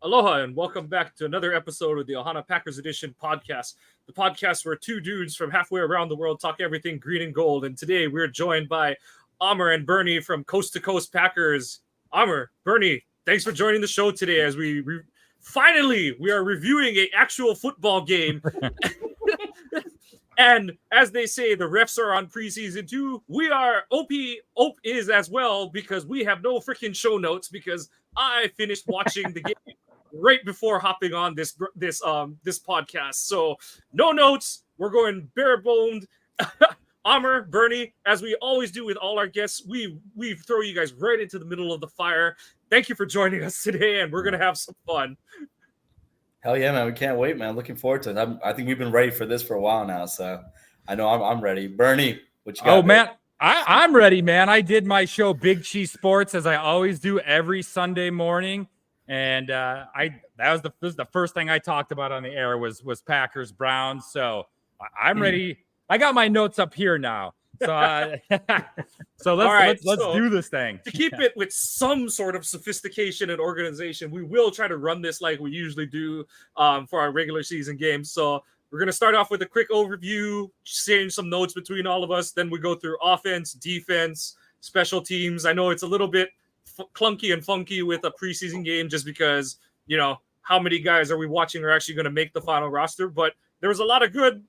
Aloha and welcome back to another episode of the Ohana Packers Edition podcast, the podcast where two dudes from halfway around the world talk everything green and gold. And today we're joined by Amr and Bernie from Coast to Coast Packers. Amr, Bernie, thanks for joining the show today as we finally are reviewing an actual football game. And as they say, the refs are on preseason too. We are OPE is as well because we have no freaking show notes because I finished watching the game right before hopping on this podcast. So no notes. We're going bare boned. Amr, Bernie, as we always do with all our guests, we throw you guys right into the middle of the fire. Thank you for joining us today, and we're gonna have some fun. Hell yeah, man. We can't wait, man. Looking forward to it. I think we've been ready for this for a while now, so I know I'm ready. Bernie, what you got? Oh, man, I'm ready, man. I did my show Big Cheese Sports as I always do every Sunday morning, and this was the first thing I talked about on the air was Packers Browns. So I'm ready. I got my notes up here now. So let's do this thing. To keep it with some sort of sophistication and organization, we will try to run this like we usually do for our regular season games. So we're going to start off with a quick overview, saying some notes between all of us. Then we go through offense, defense, special teams. I know it's a little bit clunky and funky with a preseason game just because, how many guys are we watching are actually going to make the final roster. But there was a lot of good.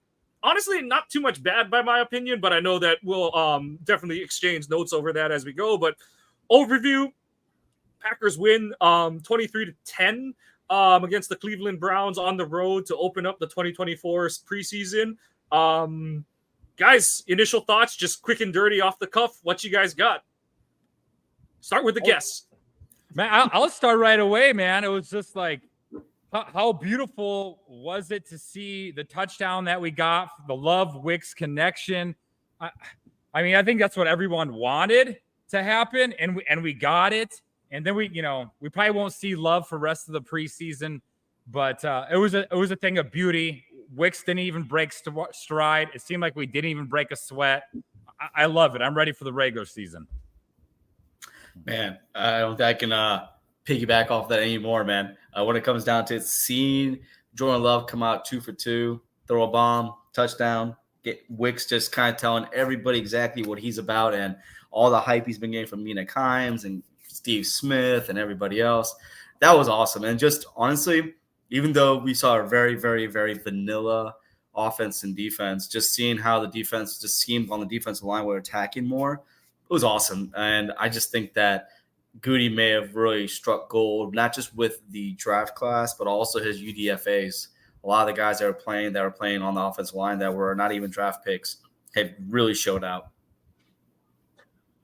Honestly, not too much bad by my opinion, but I know that we'll definitely exchange notes over that as we go. But overview, Packers win 23-10 against the Cleveland Browns on the road to open up the 2024 preseason. Guys, initial thoughts, just quick and dirty off the cuff. What you guys got? Start with the guests. Man, I'll start right away, man. It was just like, how beautiful was it to see the touchdown that we got, the Love-Wicks connection? I think that's what everyone wanted to happen, and we got it. And then we probably won't see Love for the rest of the preseason, but it was a thing of beauty. Wicks didn't even break stride. It seemed like we didn't even break a sweat. I love it. I'm ready for the regular season. Man, I don't think I can piggyback off that anymore, man. When it comes down to it, seeing Jordan Love come out 2 for 2, throw a bomb, touchdown, get Wicks just kind of telling everybody exactly what he's about and all the hype he's been getting from Mina Kimes and Steve Smith and everybody else. That was awesome. And just honestly, even though we saw a very, very, very vanilla offense and defense, just seeing how the defense just schemed on the defensive line were attacking more, it was awesome. And I just think that Goody may have really struck gold, not just with the draft class, but also his UDFAs. A lot of the guys that were playing on the offensive line that were not even draft picks have really showed out.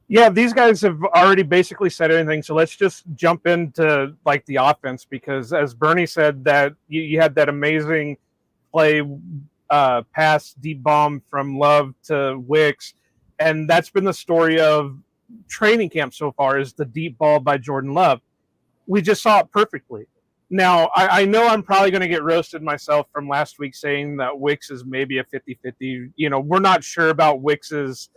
Yeah, these guys have already basically said everything. So let's just jump into like the offense because, as Bernie said, that you had that amazing play, pass, deep bomb from Love to Wicks, and that's been the story of training camp so far is the deep ball by Jordan Love. We just saw it perfectly. Now, I know I'm probably going to get roasted myself from last week saying that Wicks is maybe a 50-50. We're not sure about Wicks's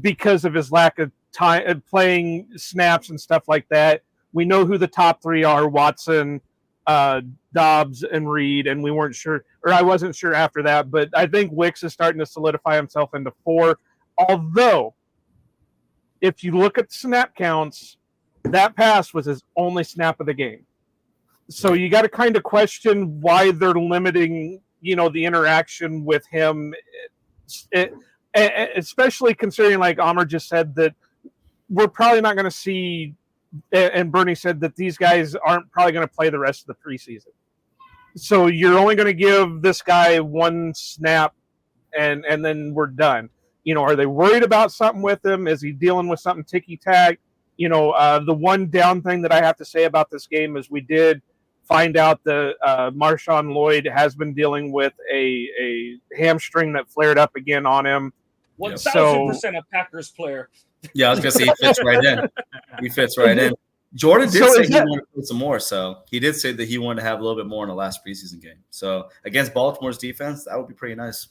because of his lack of time playing snaps and stuff like that. We know who the top three are, Watson, Dobbs, and Reed, and we weren't sure, or I wasn't sure after that, but I think Wicks is starting to solidify himself into 4, although if you look at the snap counts, that pass was his only snap of the game. So you got to kind of question why they're limiting, the interaction with him, especially considering, like Amr just said, that we're probably not going to see, and Bernie said that these guys aren't probably going to play the rest of the preseason. So you're only going to give this guy 1 snap, and then we're done. Are they worried about something with him? Is he dealing with something ticky-tack? The one down thing that I have to say about this game is we did find out that Marshawn Lloyd has been dealing with a hamstring that flared up again on him. 1,000% a Packers player. Yeah, I was going to say he fits right in. He fits right in. Jordan did say he wanted to play some more, so he did say that he wanted to have a little bit more in the last preseason game. So against Baltimore's defense, that would be pretty nice.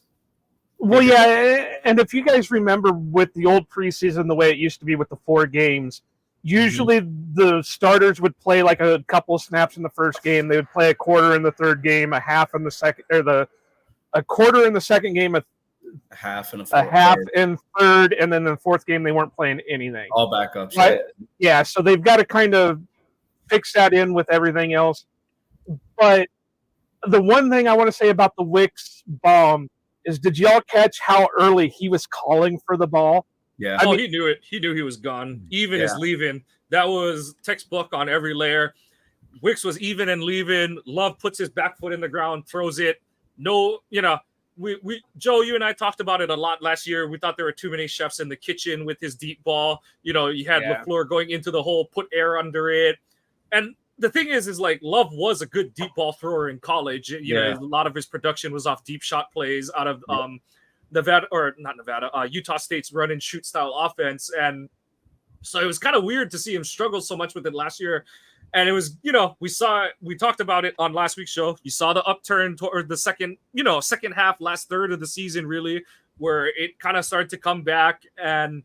Well, yeah, and if you guys remember with the old preseason, the way it used to be with the 4 games, Usually the starters would play like a couple of snaps in the first game. They would play a quarter in the third game, a half in the second, or a quarter in the second game, a half and a half in third, and then the fourth game they weren't playing anything. All backups. Right? Yeah, so they've got to kind of fix that in with everything else. But the one thing I want to say about the Wicks bomb is, did y'all catch how early he was calling for the ball? Yeah. I mean, he knew it. He knew he was gone. Even his leaving. That was textbook on every layer. Wicks was even and leaving. Love puts his back foot in the ground, throws it. No, we Joe, you and I talked about it a lot last year. We thought there were too many chefs in the kitchen with his deep ball. You had LaFleur going into the hole, put air under it. And the thing is like Love was a good deep ball thrower in college. You know, a lot of his production was off deep shot plays out of Utah State's run and shoot style offense. And so it was kind of weird to see him struggle so much with it last year. And it was, we talked about it on last week's show. You saw the upturn toward the second half, last third of the season, really, where it kind of started to come back. And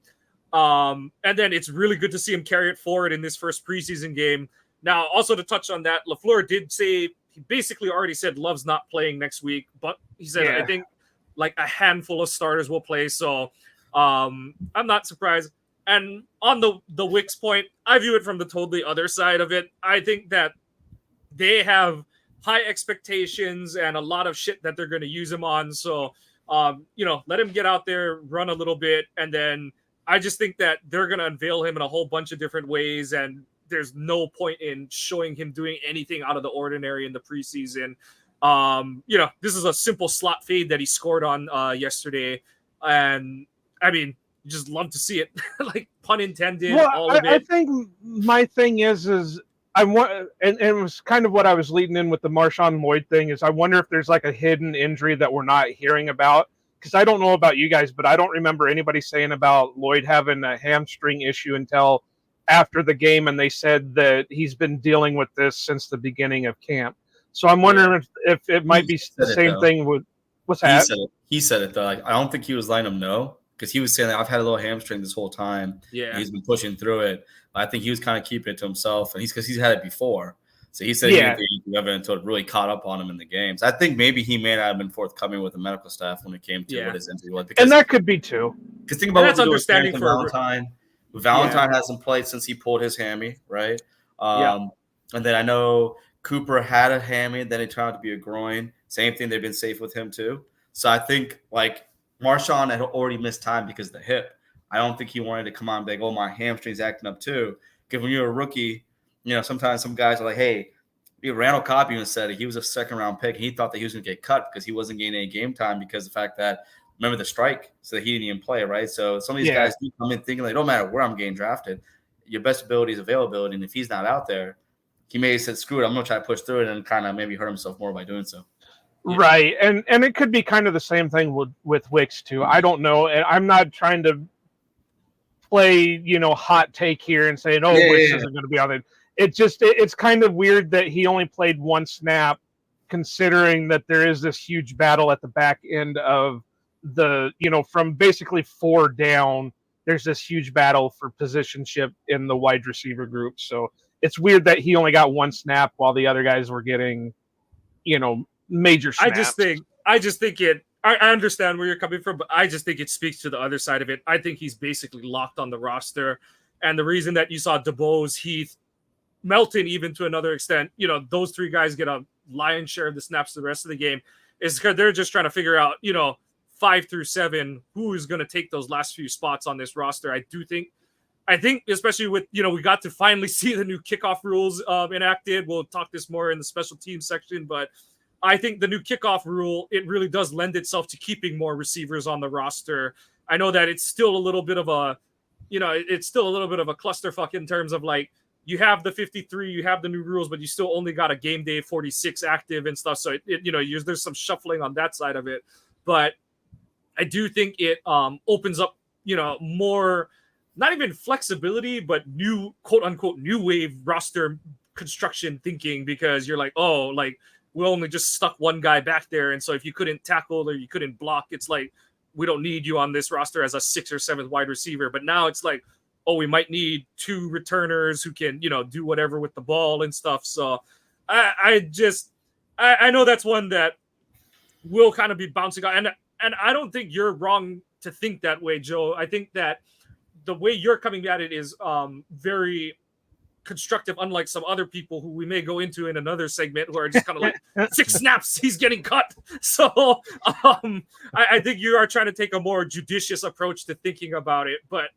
then it's really good to see him carry it forward in this first preseason game. Now, also to touch on that, LaFleur did say, he basically already said Love's not playing next week, but he said, I think like a handful of starters will play. So I'm not surprised. And on the Wicks point, I view it from the totally other side of it. I think that they have high expectations and a lot of shit that they're going to use him on. So, let him get out there, run a little bit. And then I just think that they're going to unveil him in a whole bunch of different ways. And there's no point in showing him doing anything out of the ordinary in the preseason. This is a simple slot fade that he scored on yesterday. And I mean, just love to see it. Like, pun intended. Well, all of it. I think my thing is I want, and it was kind of what I was leading in with the Marshawn Lloyd thing, is I wonder if there's like a hidden injury that we're not hearing about. Because I don't know about you guys, but I don't remember anybody saying about Lloyd having a hamstring issue until after the game, and they said that he's been dealing with this since the beginning of camp. So I'm wondering if it might be the same thing with what's that? He said it though. Like, I don't think he was letting him know, because he was saying that I've had a little hamstring this whole time. Yeah, he's been pushing through it. I think he was kind of keeping it to himself, and because he's had it before. So he said he didn't think he ever until it really caught up on him in the games. I think maybe he may not have been forthcoming with the medical staff when it came to what his injury was. And that could be too. Because think about that's understanding for Valentine. Valentine hasn't played since he pulled his hammy, right? And then I know Cooper had a hammy, then it turned out to be a groin. Same thing, they've been safe with him too. So I think like Marshawn had already missed time because of the hip. I don't think he wanted to come on and be like, oh, my hamstring's acting up too. Because when you're a rookie, sometimes some guys are like, hey, Randall Cobb even said it. He was a second-round pick. And he thought that he was going to get cut because he wasn't getting any game time because of the fact that, remember the strike, so that he didn't even play, right? So some of these guys do come in thinking, like, no matter where I'm getting drafted, your best ability is availability. And if he's not out there, he may have said, screw it, I'm going to try to push through it and kind of maybe hurt himself more by doing so. Right. And it could be kind of the same thing with Wicks, too. I don't know. And I'm not trying to play, hot take here and say, Wicks isn't going to be on it. It's kind of weird that he only played one snap, considering that there is this huge battle at the back end of the, from basically 4 down, there's this huge battle for positionship in the wide receiver group. So it's weird that he only got one snap while the other guys were getting, major snaps. I just think I understand where you're coming from, but I just think it speaks to the other side of it. I think he's basically locked on the roster. And the reason that you saw DeBose, Heath, Melton, even to another extent, those 3 guys get a lion's share of the snaps the rest of the game is because they're just trying to figure out, 5 through 7, who is going to take those last few spots on this roster. I think especially with, we got to finally see the new kickoff rules enacted. We'll talk this more in the special team section, but I think the new kickoff rule, it really does lend itself to keeping more receivers on the roster. I know that it's still a little bit of a, clusterfuck in terms of like, you have the 53, you have the new rules, but you still only got a game day 46 active and stuff. So there's some shuffling on that side of it, but I do think it opens up, more, not even flexibility, but new quote unquote new wave roster construction thinking, because you're like, oh, like we only just stuck one guy back there. And so if you couldn't tackle or you couldn't block, it's like, we don't need you on this roster as a 6th or 7th wide receiver. But now it's like, oh, we might need 2 returners who can, do whatever with the ball and stuff. So I know that's one that will kind of be bouncing on. And I don't think you're wrong to think that way, Joe. I think that the way you're coming at it is very constructive, unlike some other people who we may go into in another segment who are just kind of like 6 snaps, he's getting cut. So I think you are trying to take a more judicious approach to thinking about it. But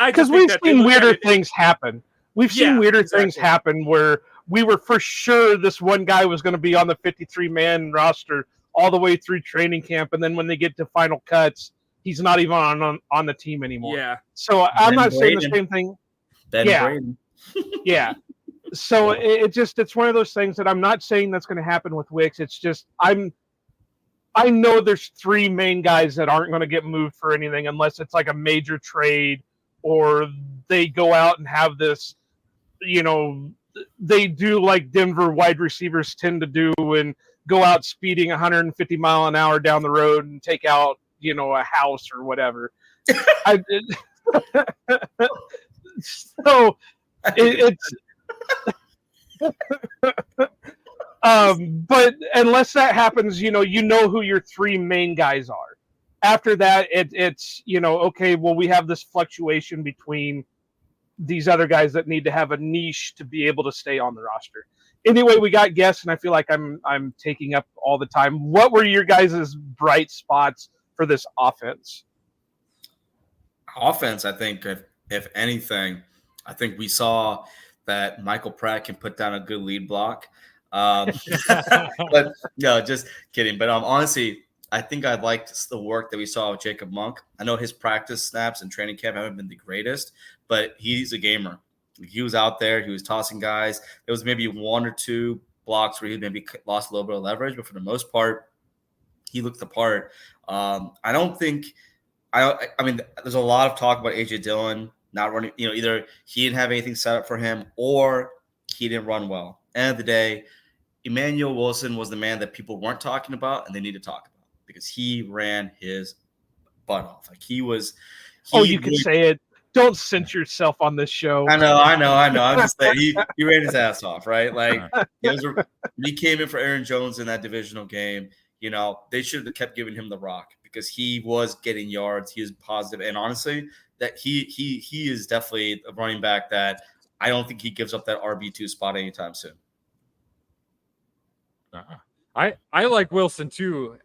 because we've seen weirder things happen. We've seen weirder things happen where we were for sure this one guy was going to be on the 53-man roster all the way through training camp, and then when they get to final cuts, he's not even on the team anymore. Yeah. So I'm not saying the same thing. Braden. Yeah. So it's one of those things that I'm not saying that's going to happen with Wicks. It's just I know there's 3 main guys that aren't going to get moved for anything unless it's like a major trade or they go out and have this, they do like Denver wide receivers tend to do and go out speeding 150 mile an hour down the road and take out, a house or whatever. So it's but unless that happens, you know who your 3 main guys are. After that, it's okay, well, we have this fluctuation between these other guys that need to have a niche to be able to stay on the roster. Anyway, we got guests, and I feel like I'm taking up all the time. What were your guys' bright spots for this offense? Offense, I think, if anything, I think we saw that Michael Pratt can put down a good lead block. But no, just kidding. But honestly, I think I liked the work that we saw with Jacob Monk. I know his practice snaps and training camp haven't been the greatest, but he's a gamer. He was out there. He was tossing guys. There was maybe 1 or 2 blocks where he maybe lost a little bit of leverage, but for the most part, he looked the part. I mean, there's a lot of talk about A.J. Dillon not running. Either he didn't have anything set up for him or he didn't run well. End of the day, Emmanuel Wilson was the man that people weren't talking about and they need to talk about because he ran his butt off. Like you can say it. Don't censor yourself on this show. I know. I'm just saying he ran his ass off, right? Like he came in for Aaron Jones in that divisional game. They should have kept giving him the rock because he was getting yards. He was positive, and honestly, that he is definitely a running back that I don't think he gives up that RB2 spot anytime soon. I like Wilson too.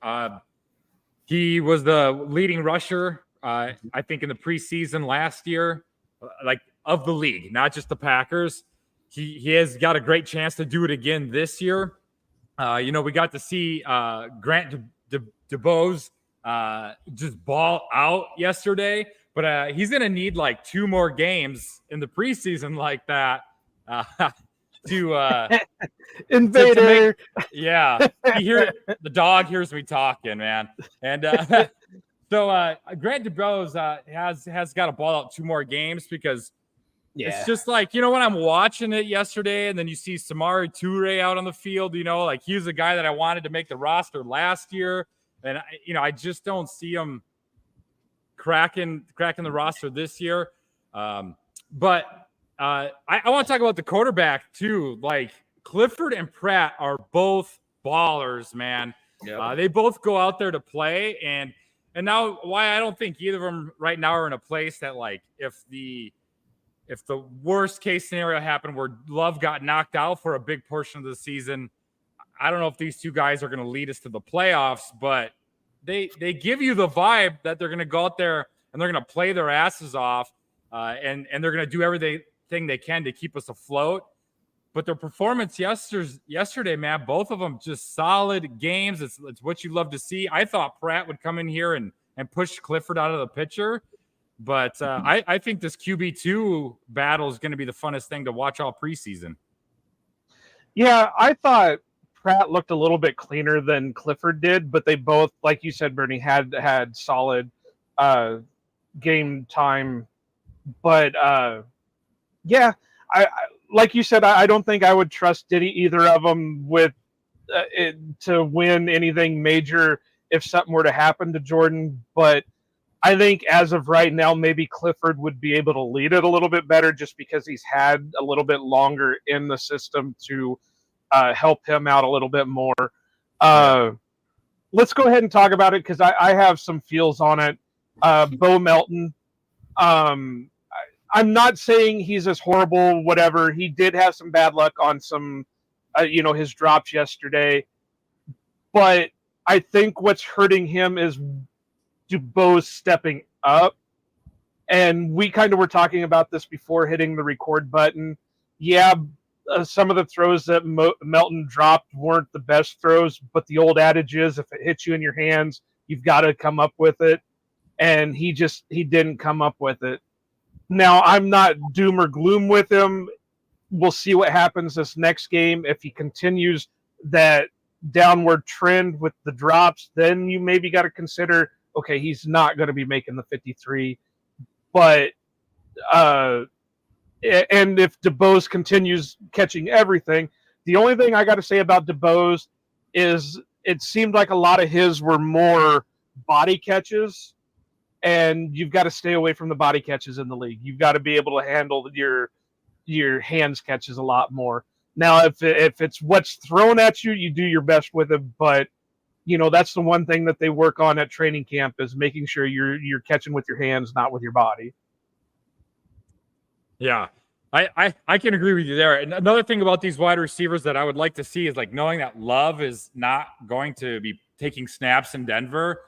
He was the leading rusher, I think, in the preseason last year, like of the league, not just the Packers. He has got a great chance to do it again this year. We got to see Grant DeBose just ball out yesterday, but he's going to need like 2 more games in the preseason like that to Invader. The dog hears me talking, man. And so Grant DeBose has got to ball out 2 more games because it's just like, when I'm watching it yesterday and then you see Samari Toure out on the field, like he was a guy that I wanted to make the roster last year. And, I just don't see him cracking the roster this year. But I want to talk about the quarterback too. Like Clifford and Pratt are both ballers, man. Yep. They both go out there to play. And now why I don't think either of them right now are in a place that like, if the worst case scenario happened where Love got knocked out for a big portion of the season, I don't know if these 2 guys are going to lead us to the playoffs, but they give you the vibe that they're going to go out there and they're going to play their asses off, and they're going to do everything they can to keep us afloat. But their performance yesterday, man, both of them just solid games. It's what you love to see. I thought Pratt would come in here and push Clifford out of the picture. But I think this QB2 battle is going to be the funnest thing to watch all preseason. Yeah, I thought Pratt looked a little bit cleaner than Clifford did, but they both, like you said, Bernie, had solid game time. But I like you said, I don't think I would trust either of them with to win anything major if something were to happen to Jordan. But I think as of right now, maybe Clifford would be able to lead it a little bit better just because he's had a little bit longer in the system to help him out a little bit more. Let's go ahead and talk about it because I have some feels on it. Bo Melton. I'm not saying he's as horrible, whatever. He did have some bad luck on some, his drops yesterday. But I think what's hurting him is Dubois stepping up. And we kind of were talking about this before hitting the record button. Yeah, some of the throws that Melton dropped weren't the best throws, but the old adage is if it hits you in your hands, you've got to come up with it. And he didn't come up with it. Now, I'm not doom or gloom with him. We'll see what happens this next game. If he continues that downward trend with the drops, then you maybe got to consider, okay, he's not going to be making the 53. But and if Dubois continues catching everything, the only thing I got to say about Dubois is it seemed like a lot of his were more body catches, and you've got to stay away from the body catches in the league. You've got to be able to handle your hands catches a lot more. Now, if it's what's thrown at you, you do your best with it, but that's the one thing that they work on at training camp is making sure you're catching with your hands, not with your body. Yeah, I can agree with you there. And another thing about these wide receivers that I would like to see is like knowing that Love is not going to be taking snaps in Denver.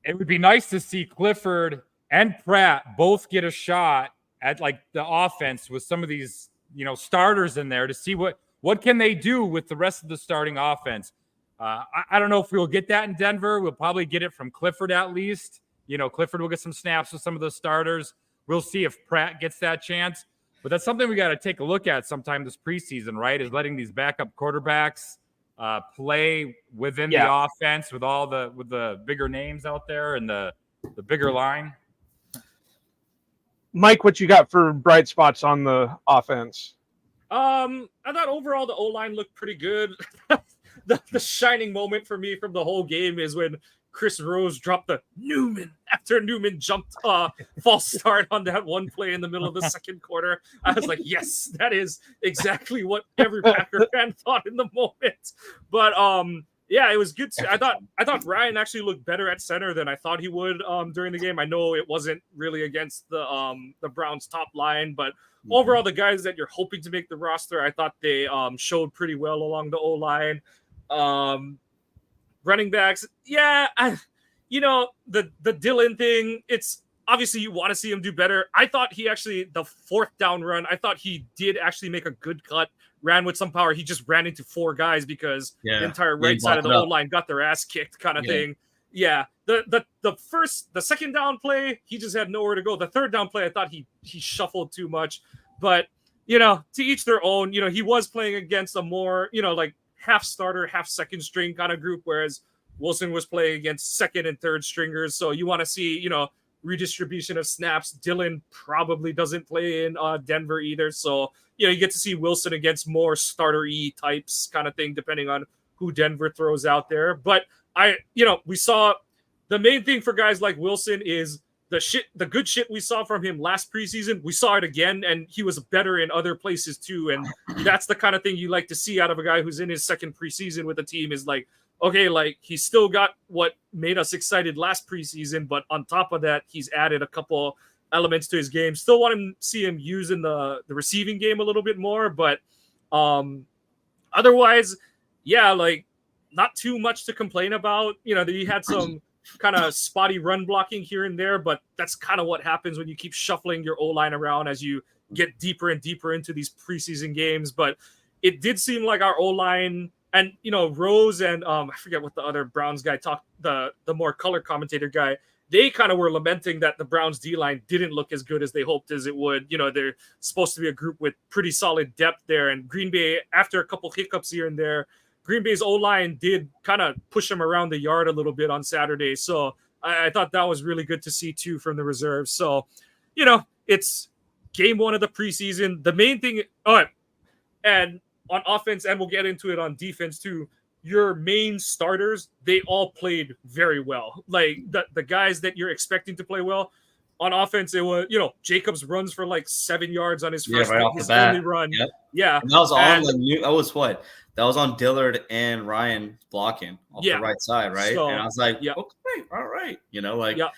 It would be nice to see Clifford and Pratt both get a shot at like the offense with some of these, starters in there to see what can they do with the rest of the starting offense. I don't know if we'll get that in Denver. We'll probably get it from Clifford at least. Clifford will get some snaps with some of the starters. We'll see if Pratt gets that chance. But that's something we got to take a look at sometime this preseason, right? Is letting these backup quarterbacks play within the offense with the bigger names out there and the bigger line. Mike, what you got for bright spots on the offense? I thought overall the O-line looked pretty good. The shining moment for me from the whole game is when Chris Rose dropped the Newman after Newman jumped false start on that one play in the middle of the second quarter. I was like, yes, that is exactly what every Packer fan thought in the moment. But yeah, it was good. I thought Ryan actually looked better at center than I thought he would during the game. I know it wasn't really against the Browns top line, but overall the guys that you're hoping to make the roster, I thought they showed pretty well along the O-line. Running backs, the Dillon thing, it's obviously you want to see him do better. I thought the fourth down run, I thought he did actually make a good cut, ran with some power. He just ran into four guys because the entire right side of the O-line got their ass kicked kind of thing. Yeah. The second down play, he just had nowhere to go. The third down play, I thought he shuffled too much. But, to each their own. He was playing against a more, like half starter, half second string kind of group, whereas Wilson was playing against second and third stringers. So you want to see, redistribution of snaps. Dillon probably doesn't play in Denver either. So, you get to see Wilson against more starter-y types kind of thing, depending on who Denver throws out there. But we saw the main thing for guys like Wilson is the good shit we saw from him last preseason. We saw it again, and he was better in other places too. And that's the kind of thing you like to see out of a guy who's in his second preseason with a team is like, okay, like he's still got what made us excited last preseason, but on top of that, he's added a couple elements to his game. Still want to see him use in the receiving game a little bit more, but otherwise, yeah, like not too much to complain about. He had some kind of spotty run blocking here and there, but that's kind of what happens when you keep shuffling your O-line around as you get deeper and deeper into these preseason games. But it did seem like our O-line and, Rose and I forget what the other Browns guy talked, the more color commentator guy, they kind of were lamenting that the Browns D-line didn't look as good as they hoped as it would. They're supposed to be a group with pretty solid depth there. And Green Bay, after a couple hiccups here and there, Green Bay's O-line did kind of push him around the yard a little bit on Saturday. So I thought that was really good to see too from the reserves. So, it's game one of the preseason. The main thing, and on offense, and we'll get into it on defense too, your main starters, they all played very well. Like the guys that you're expecting to play well on offense, it was, Jacobs runs for like 7 yards on his first right off the his bat. only run. Yep. Yeah. And that was on that was what? That was on Dillard and Ryan blocking off the right side, right? So, and I was like, yeah. okay, all right. Like yeah.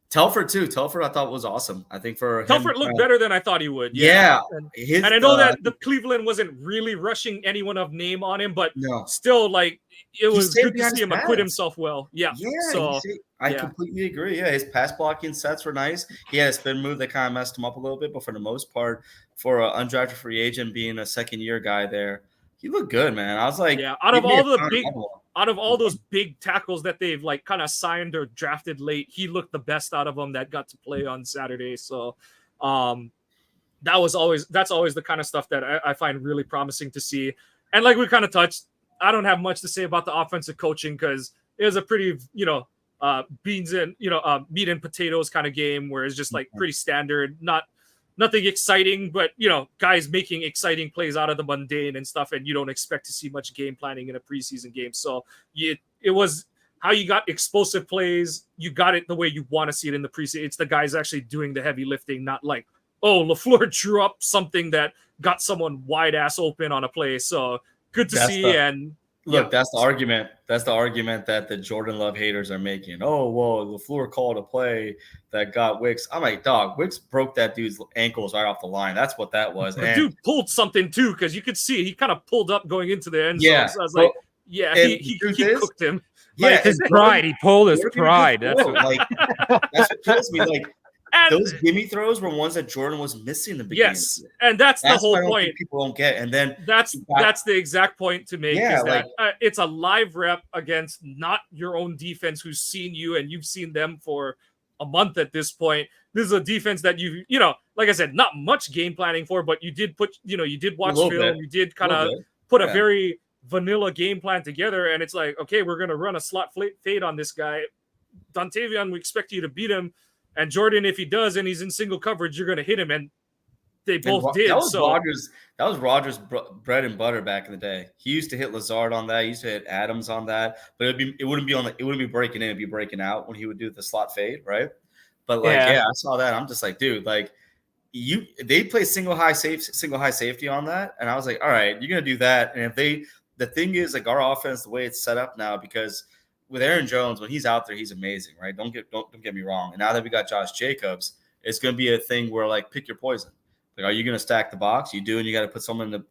Telford too. Telford I thought was awesome. I think for Telford looked better than I thought he would. Yeah. And I know that the Cleveland wasn't really rushing anyone of name on him, but still, like, it was good to see him acquit himself well. Yeah. So I completely agree. Yeah, his pass blocking sets were nice. He had a spin move that kind of messed him up a little bit, but for the most part, for an undrafted free agent being a second-year guy there, he looked good, man. I was like, out of all those big tackles that they've like kind of signed or drafted late, he looked the best out of them that got to play on Saturday. So that's always the kind of stuff that I find really promising to see. And like we kind of touched, I don't have much to say about the offensive coaching because it was a pretty, beans and, meat and potatoes kind of game where it's just like pretty standard, nothing exciting, but, guys making exciting plays out of the mundane and stuff. And you don't expect to see much game planning in a preseason game. So it was how you got explosive plays. You got it the way you want to see it in the preseason. It's the guys actually doing the heavy lifting, not like, oh, LaFleur drew up something that got someone wide ass open on a play. So good to see. That's the argument. That's the argument that the Jordan Love haters are making. Oh, well, LaFleur called a play that got Wicks. I'm like, dog, Wicks broke that dude's ankles right off the line. That's what that was. The dude pulled something too, because you could see he kind of pulled up going into the end zone. Yeah. So I was like, he cooked him. Like his pride. He pulled his pride. That's what kills me. Like, those gimme throws were ones that Jordan was missing in the beginning. Yes, and that's the whole point. People don't get, and then that's the exact point to make. Is that it's a live rep against not your own defense, who's seen you and you've seen them for a month at this point. This is a defense that you like I said, not much game planning for, but you did put, you did watch film, you did kind of put a very vanilla game plan together, and it's like, okay, we're gonna run a slot fade on this guy, Dontavion. We expect you to beat him. And Jordan, if he does and he's in single coverage, you're going to hit him. And they both did. That was Rodgers' bread and butter back in the day. He used to hit Lazard on that. He used to hit Adams on that. But it wouldn't be breaking in. It'd be breaking out when he would do the slot fade, right? But I saw that. I'm just like, dude, like they play single high safety on that, and I was like, all right, you're going to do that. And the thing is, like, our offense, the way it's set up now, because with Aaron Jones, when he's out there, he's amazing, right? Don't get me wrong. And now that we got Josh Jacobs, it's going to be a thing where, like, pick your poison. Like, are you going to stack the box? You do, and you got to put someone in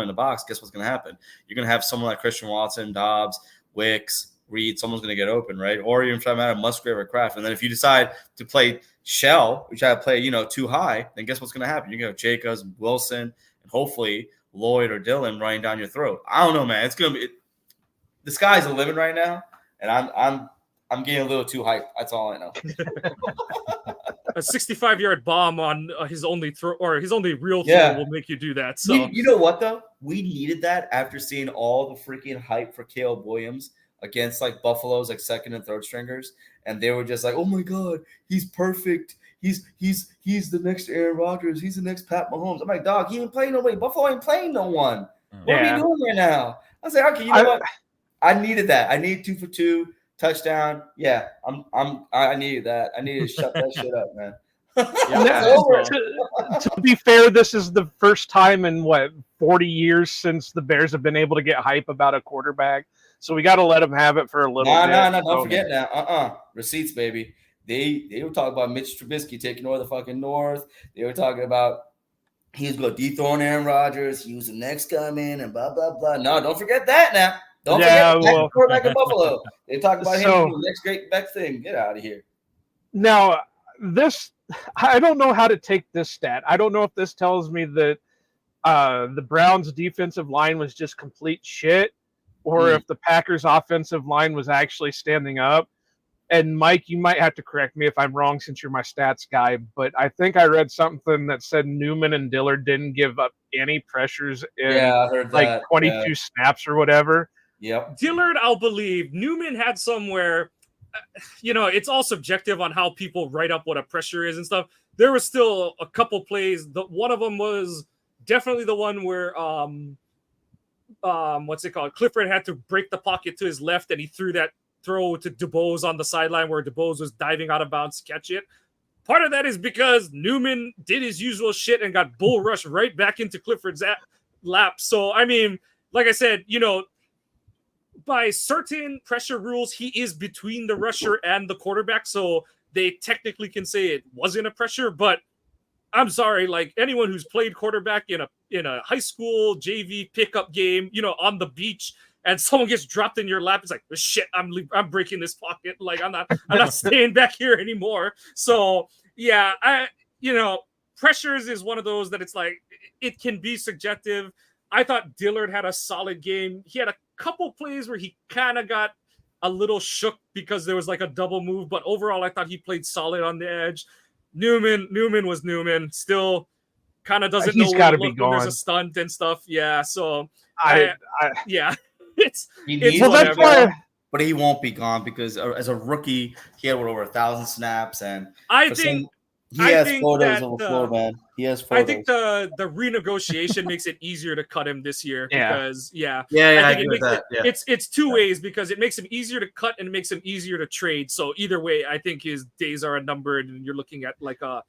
the box. Guess what's going to happen? You're going to have someone like Christian Watson, Dobbs, Wicks, Reed. Someone's going to get open, right? Or you're trying to have Musgrave or Kraft. And then if you decide to play shell, you try to play, too high, then guess what's going to happen? You're going to have Jacobs, Wilson, and hopefully Lloyd or Dylan running down your throat. I don't know, man. It's going to be – the sky's the limit right now. And I'm getting a little too hyped. That's all I know. A 65-yard bomb on his only throw or his only real throw will make you do that. So you know what though? We needed that after seeing all the freaking hype for Caleb Williams against like Buffalo's like second and third stringers, and they were just like, "Oh my God, he's perfect. He's the next Aaron Rodgers. He's the next Pat Mahomes." I'm like, dog, he ain't playing nobody. Buffalo ain't playing no one. What are we doing right now? I was like, okay, you know what? I needed that. I need 2 for 2 touchdown. Yeah, I needed that. I needed to shut that shit up, man. To be fair, this is the first time in 40 years since the Bears have been able to get hype about a quarterback. So we got to let them have it for a little bit. No, don't forget now. Receipts, baby. They were talking about Mitch Trubisky taking over the fucking North. They were talking about he was going to dethrone Aaron Rodgers. He was the next coming and blah blah blah. No, don't forget that now. Don't forget the quarterback in Buffalo. They talk about him being the next great best thing. Get out of here. Now, I don't know how to take this stat. I don't know if this tells me that the Browns' defensive line was just complete shit, or if the Packers' offensive line was actually standing up. And Mike, you might have to correct me if I'm wrong since you're my stats guy, but I think I read something that said Newman and Dillard didn't give up any pressures in I heard like 22 snaps or whatever. Yep. Dillard, I'll believe. Newman had somewhere, it's all subjective on how people write up what a pressure is and stuff. There was still a couple plays. One of them was definitely the one where what's it called? Clifford had to break the pocket to his left, and he threw that throw to DeBose on the sideline where DeBose was diving out of bounds to catch it. Part of that is because Newman did his usual shit and got bull rushed right back into Clifford's lap. So, I mean, like I said, by certain pressure rules, he is between the rusher and the quarterback. So they technically can say it wasn't a pressure, but I'm sorry, like anyone who's played quarterback in a high school JV pickup game, on the beach, and someone gets dropped in your lap, it's like, shit, I'm breaking this pocket. Like I'm not staying back here anymore. So yeah, pressures is one of those that it's like it can be subjective. I thought Dillard had a solid game. He had a couple plays where he kind of got a little shook because there was like a double move, but overall I thought he played solid on the edge. Newman was Newman. Still kind of doesn't know where to look when there's a stunt and stuff. Yeah, so yeah, it's whatever. That's why, but he won't be gone because as a rookie, he had over 1,000 snaps, and I think he has photos of the floor, man. He has photos. I think the renegotiation makes it easier to cut him this year because I agree with that. It's two ways because it makes him easier to cut and it makes him easier to trade. So either way, I think his days are numbered, and you're looking at like a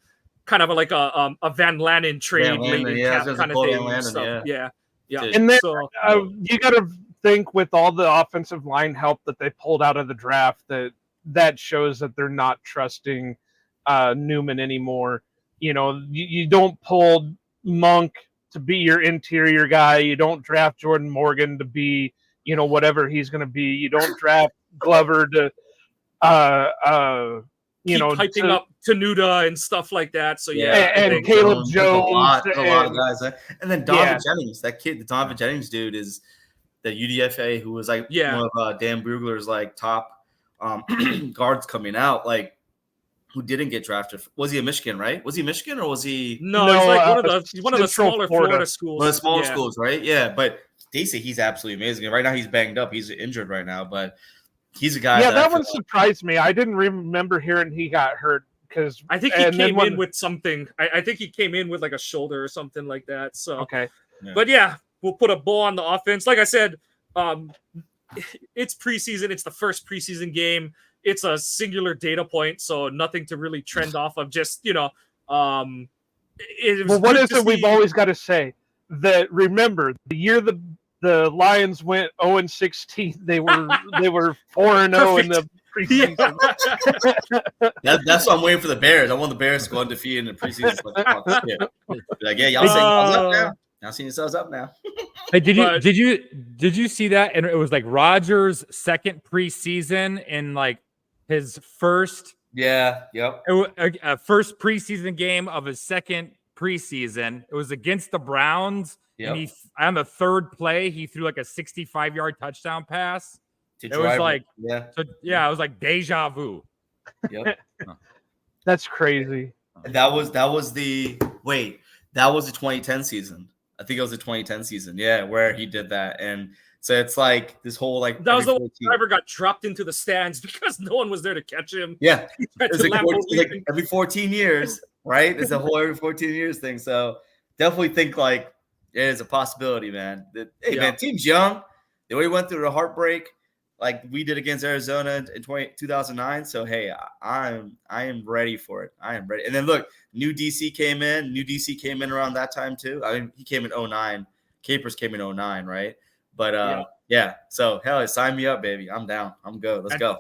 kind of like a Van Lanen trade, kind of thing. Yeah. And then you got to think with all the offensive line help that they pulled out of the draft that shows that they're not trusting Newman anymore. You don't pull Monk to be your interior guy. You don't draft Jordan Morgan to be, whatever he's going to be. You don't draft Glover to, keep hyping up Tenuta and stuff like that. So and Caleb Jones, a lot of guys, and then Donovan Jennings, that kid, the Donovan Jennings dude, is the UDFA who was like one of Dan Brugler's like top guards coming out, like. Who didn't get drafted? Was he a Michigan, right? Was he Michigan or was he? No, he's like one of the smaller Florida schools. One of the smaller schools, right? Yeah, but they say he's absolutely amazing. Right now he's banged up. He's injured right now, but he's a guy. Yeah, that one surprised me. I didn't remember hearing he got hurt because I think he came in with something. I think he came in with like a shoulder or something like that. So okay, but yeah, we'll put a bow on the offense. Like I said, it's preseason. It's the first preseason game. It's a singular data point, so nothing to really trend off of. Just what is it we've always got to say? That remember the year the Lions went 0-16, they were 4-0 in the preseason. That's why I'm waiting for the Bears. I want the Bears to go undefeated in the preseason. Like, yeah, y'all saying up now. Y'all seeing yourselves up now. Hey, did you see that? And it was like Rodgers' second preseason in like his first first preseason game of his second preseason. It was against the Browns. Yep. And on the third play, he threw like a 65-yard touchdown pass. It was like it was like deja vu. Yep. That's crazy. That was the 2010 season. I think it was the 2010 season. Yeah, where he did that. And so it's like this whole like that was the one driver got dropped into the stands because no one was there to catch him. Yeah, it's like every 14 years, right? It's a whole every 14 years thing. So definitely think like it is a possibility, man. Man, team's young. They already went through the heartbreak like we did against Arizona in 2009. So hey, I am ready for it. I am ready. And then look, New DC came in around that time too. I mean, he came in 2009. Capers came in 2009, right? But so hell, sign me up, baby. I'm down. I'm good. Let's go.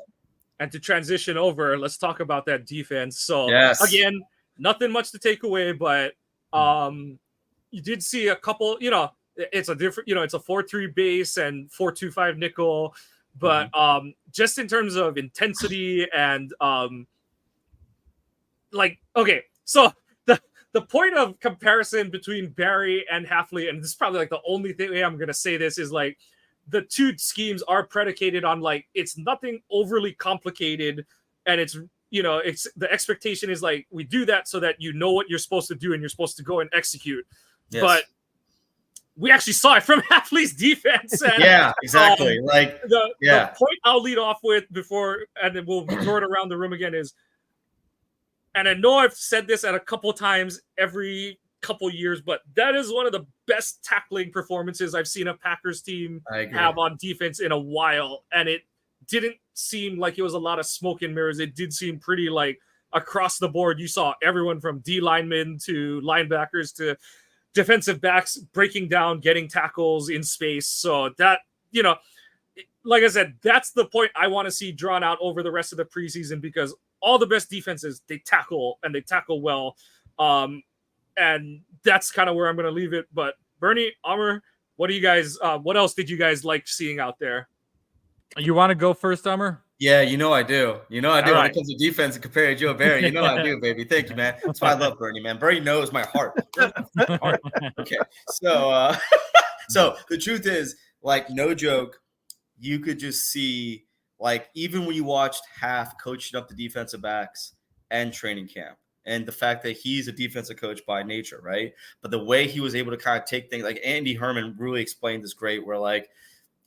And to transition over, let's talk about that defense. So again, nothing much to take away, but you did see a couple, it's a different, it's a 4-3 base and 4-2-5 nickel, but just in terms of intensity and so the point of comparison between Barry and Hafley, and this is probably like the only way I'm going to say this, is like the two schemes are predicated on like, it's nothing overly complicated. And it's, it's the expectation is like, we do that so that you know what you're supposed to do and you're supposed to go and execute. Yes. But we actually saw it from Hafley's defense. And, yeah, exactly. The point I'll lead off with before, and then we'll throw it around the room again is, and I know I've said this at a couple times every couple years, but that is one of the best tackling performances I've seen a Packers team have on defense in a while. And it didn't seem like it was a lot of smoke and mirrors. It did seem pretty like across the board. You saw everyone from D linemen to linebackers to defensive backs breaking down, getting tackles in space. So that, you know, like I said, that's the point I want to see drawn out over the rest of the preseason, because all the best defenses, they tackle and they tackle well. And that's kind of where I'm going to leave it. But Bernie, Amr, what do you guys, what else did you guys like seeing out there? You want to go first, Amr? Yeah, I do. I do. All When right. it comes to defense and comparing Joe Barry, I do, baby. Thank you, man. That's why I love Bernie, man. Bernie knows my heart. Okay. So, so the truth is, like, no joke, you could just see, like, even when you watched Half coaching up the defensive backs and training camp, and the fact that he's a defensive coach by nature, right? But the way he was able to kind of take things, like Andy Herman really explained this great, where, like,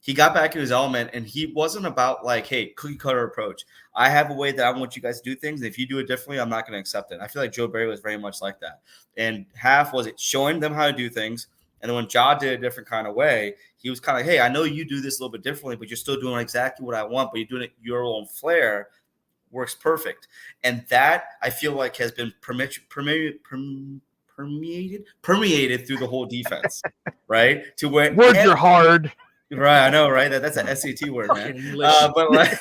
he got back in his element, and he wasn't about, like, hey, cookie cutter approach. I have a way that I want you guys to do things, and if you do it differently, I'm not going to accept it. I feel like Joe Barry was very much like that. And Half was it showing them how to do things. And then when Ja did a different kind of way, he was kind of, hey, I know you do this a little bit differently, but you're still doing exactly what I want, but you're doing it your own flair. Works perfect. And that, I feel like, has been permeated through the whole defense, right? To where Words are hard. Right, I know, right? That's an SAT word, man. But like,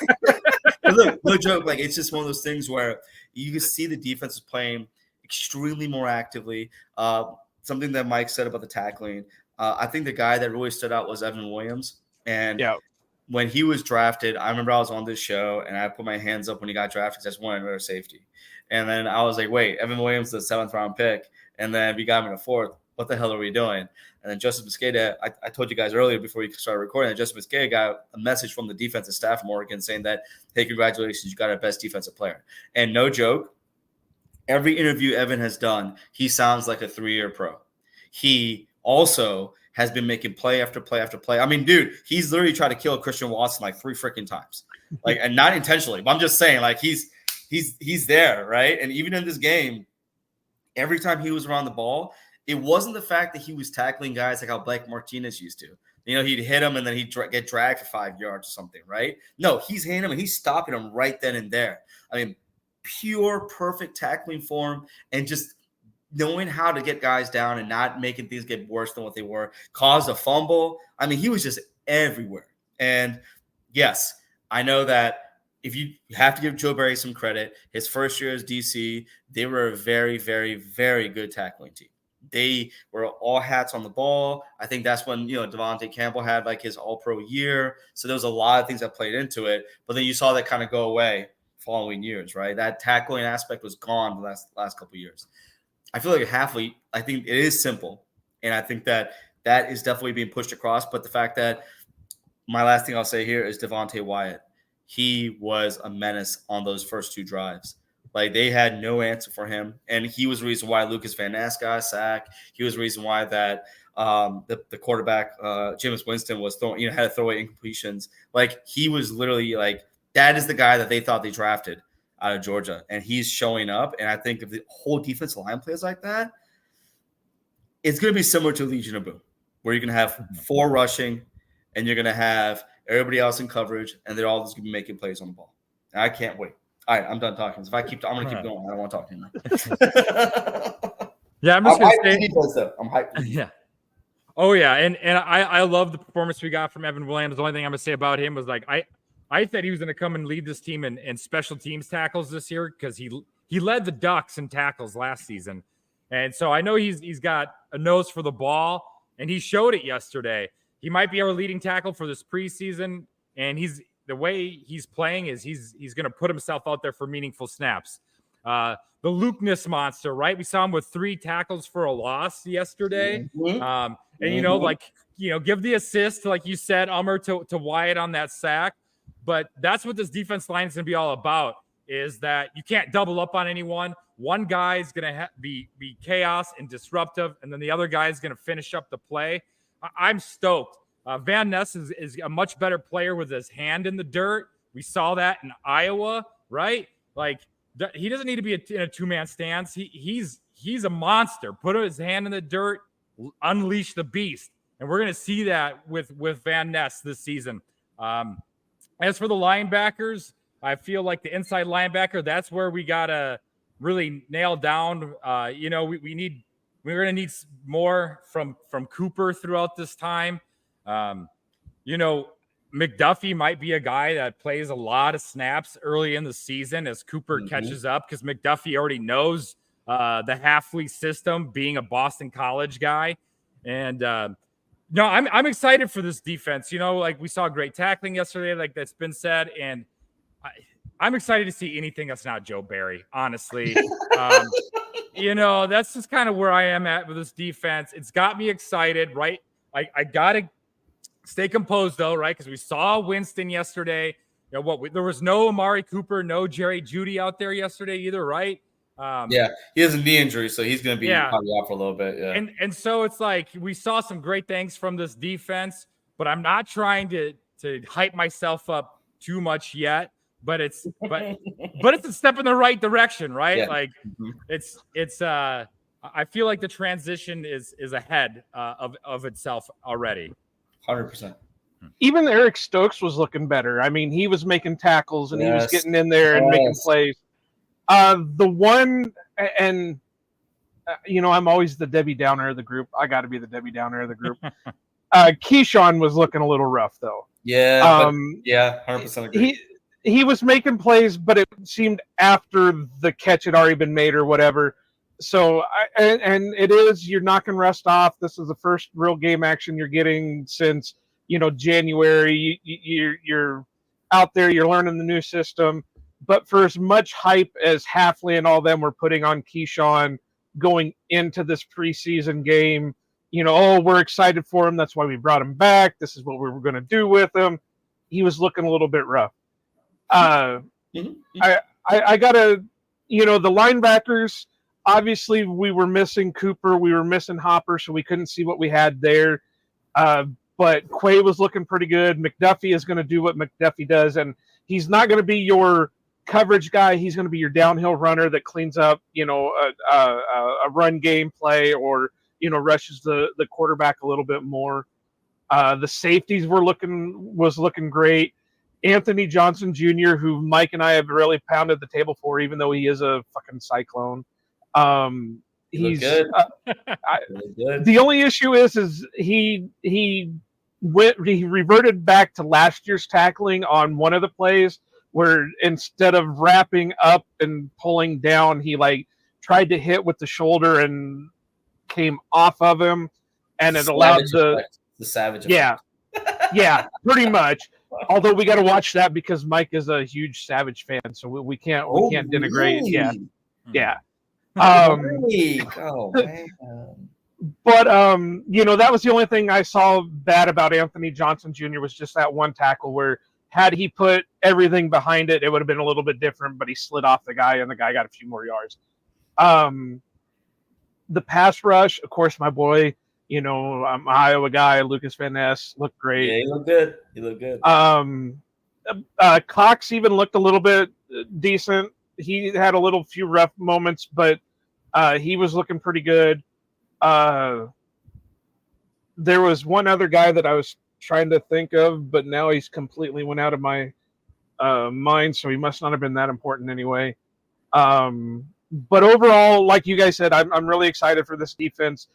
but look, no joke. Like, it's just one of those things where you can see the defense is playing extremely more actively. Something that Mike said about the tackling. I think the guy that really stood out was Evan Williams. And when he was drafted, I remember I was on this show and I put my hands up when he got drafted because I just wanted another safety. And then I was like, wait, Evan Williams is the 7th round pick. And then we got him in the 4th. What the hell are we doing? And then Justice Mosqueda, I told you guys earlier before we started recording that Justice Mosqueda got a message from the defensive staff from Oregon saying that, hey, congratulations, you got our best defensive player. And no joke, every interview Evan has done, he sounds like a 3-year pro. He also has been making play after play after play. I mean, dude, he's literally tried to kill Christian Watson like 3 freaking times. Like, and not intentionally, but I'm just saying, like, he's there, right? And even in this game, every time he was around the ball, it wasn't the fact that he was tackling guys like how Blake Martinez used to. He'd hit him and then he'd get dragged for 5 yards or something, right? No, he's hitting him and he's stopping him right then and there. I mean, pure perfect tackling form and just knowing how to get guys down and not making things get worse than what they were. Caused a fumble. I mean, he was just everywhere. And yes, I know that if you have to give Joe Barry some credit, his first year as DC, they were a very, very, very good tackling team. They were all hats on the ball. I think that's when, Devontae Campbell had like his all-pro year. So there was a lot of things that played into it. But then you saw that kind of go away following years, right? That tackling aspect was gone the last couple of years. I feel like Halfley, I think it is simple. And I think that is definitely being pushed across. But the fact that my last thing I'll say here is Devontae Wyatt. He was a menace on those first 2 drives. Like, they had no answer for him. And he was the reason why Lucas Van Ness got a sack. He was the reason why that the quarterback, Jameis Winston, was had to throw away incompletions. Like, he was literally like, that is the guy that they thought they drafted out of Georgia. And he's showing up. And I think if the whole defensive line plays like that, it's going to be similar to Legion of Boom, where you're going to have 4 rushing and you're going to have everybody else in coverage, and they're all just going to be making plays on the ball. And I can't wait. All right, I'm done talking. If I'm going to keep going. I don't want to talk anymore. Yeah, I'm just going to say. I'm hyped. Yeah. Oh, yeah. And I love the performance we got from Evan Williams. The only thing I'm going to say about him was, like, I thought he was going to come and lead this team in special teams tackles this year, because he led the Ducks in tackles last season. And so I know he's got a nose for the ball, and he showed it yesterday. He might be our leading tackle for this preseason, and the way he's playing is he's going to put himself out there for meaningful snaps. The Luke Ness monster, right? We saw him with 3 tackles for a loss yesterday. Mm-hmm. And, give the assist, like you said, Umar, to Wyatt on that sack. But that's what this defense line is going to be all about, is that you can't double up on anyone. One guy is going to be chaos and disruptive, and then the other guy is going to finish up the play. I'm stoked. Van Ness is a much better player with his hand in the dirt. We saw that in Iowa, right? Like, he doesn't need to be in a 2-man stance. He's he's a monster. Put his hand in the dirt, unleash the beast. And we're going to see that with Van Ness this season. As for the linebackers, I feel like the inside linebacker, that's where we got to really nail down. We're going to need more from Cooper throughout this time. McDuffie might be a guy that plays a lot of snaps early in the season as Cooper catches up, because McDuffie already knows the Halfley system, being a Boston College guy. And I'm excited for this defense. Like we saw great tackling yesterday, like that's been said. And I'm excited to see anything that's not Joe Barry, honestly. That's just kind of where I am at with this defense. It's got me excited, right? I got to stay composed, though, right? Because we saw Winston yesterday. There was no Amari Cooper, no Jerry Jeudy out there yesterday either, right? He has a knee injury, so he's going to be probably out for a little bit. Yeah, and so it's like we saw some great things from this defense, but I'm not trying to hype myself up too much yet. But it's a step in the right direction, right? Yeah. Like it's I feel like the transition is ahead of itself already. 100%. Even Eric Stokes was looking better. I mean, he was making tackles and he was getting in there and making plays. The one, and I'm always the Debbie Downer of the group. I got to be the Debbie Downer of the group. Keyshawn was looking a little rough, though. Yeah, 100% agree. He was making plays, but it seemed after the catch had already been made or whatever. So, you're knocking rust off. This is the first real game action you're getting since, January. You're out there, you're learning the new system. But for as much hype as Halfley and all them were putting on Keyshawn going into this preseason game, we're excited for him. That's why we brought him back. This is what we were going to do with him. He was looking a little bit rough. I gotta, the linebackers, obviously we were missing Cooper, we were missing Hopper, so we couldn't see what we had there. But Quay was looking pretty good. McDuffie is going to do what McDuffie does, and he's not going to be your coverage guy. He's going to be your downhill runner that cleans up, a run game play or, rushes the quarterback a little bit more. The safeties was looking great. Anthony Johnson Jr., who Mike and I have really pounded the table for, even though he is a fucking cyclone. He's good. Good. The only issue is he reverted back to last year's tackling on one of the plays where instead of wrapping up and pulling down, he tried to hit with the shoulder and came off of him, and it allowed the savage effect. Yeah, pretty much. Although we got to watch that because Mike is a huge Savage fan, so we can't denigrate. Really? Yeah. Oh man. But that was the only thing I saw bad about Anthony Johnson Jr. was just that one tackle where had he put everything behind it, it would have been a little bit different. But he slid off the guy, and the guy got a few more yards. The pass rush, of course, my boy. I'm an Iowa guy. Lucas Van Ness looked great. Yeah, he looked good. Cox even looked a little bit decent. He had a few rough moments, but he was looking pretty good. There was one other guy that I was trying to think of, but now he's completely went out of my mind, so he must not have been that important anyway. But overall, like you guys said, I'm really excited for this defense.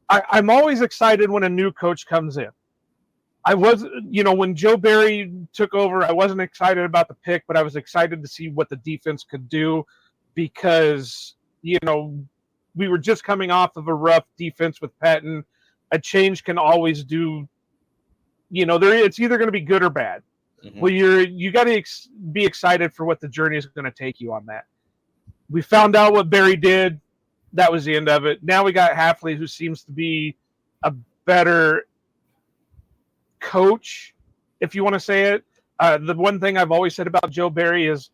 I'm always excited when a new coach comes in. I was, when Joe Barry took over, I wasn't excited about the pick, but I was excited to see what the defense could do because, we were just coming off of a rough defense with Patton. A change can always do, it's either going to be good or bad. Mm-hmm. Well, you got to be excited for what the journey is going to take you on that. We found out what Barry did. That was the end of it. Now we got Halfley, who seems to be a better coach, if you want to say it. The one thing I've always said about Joe Barry is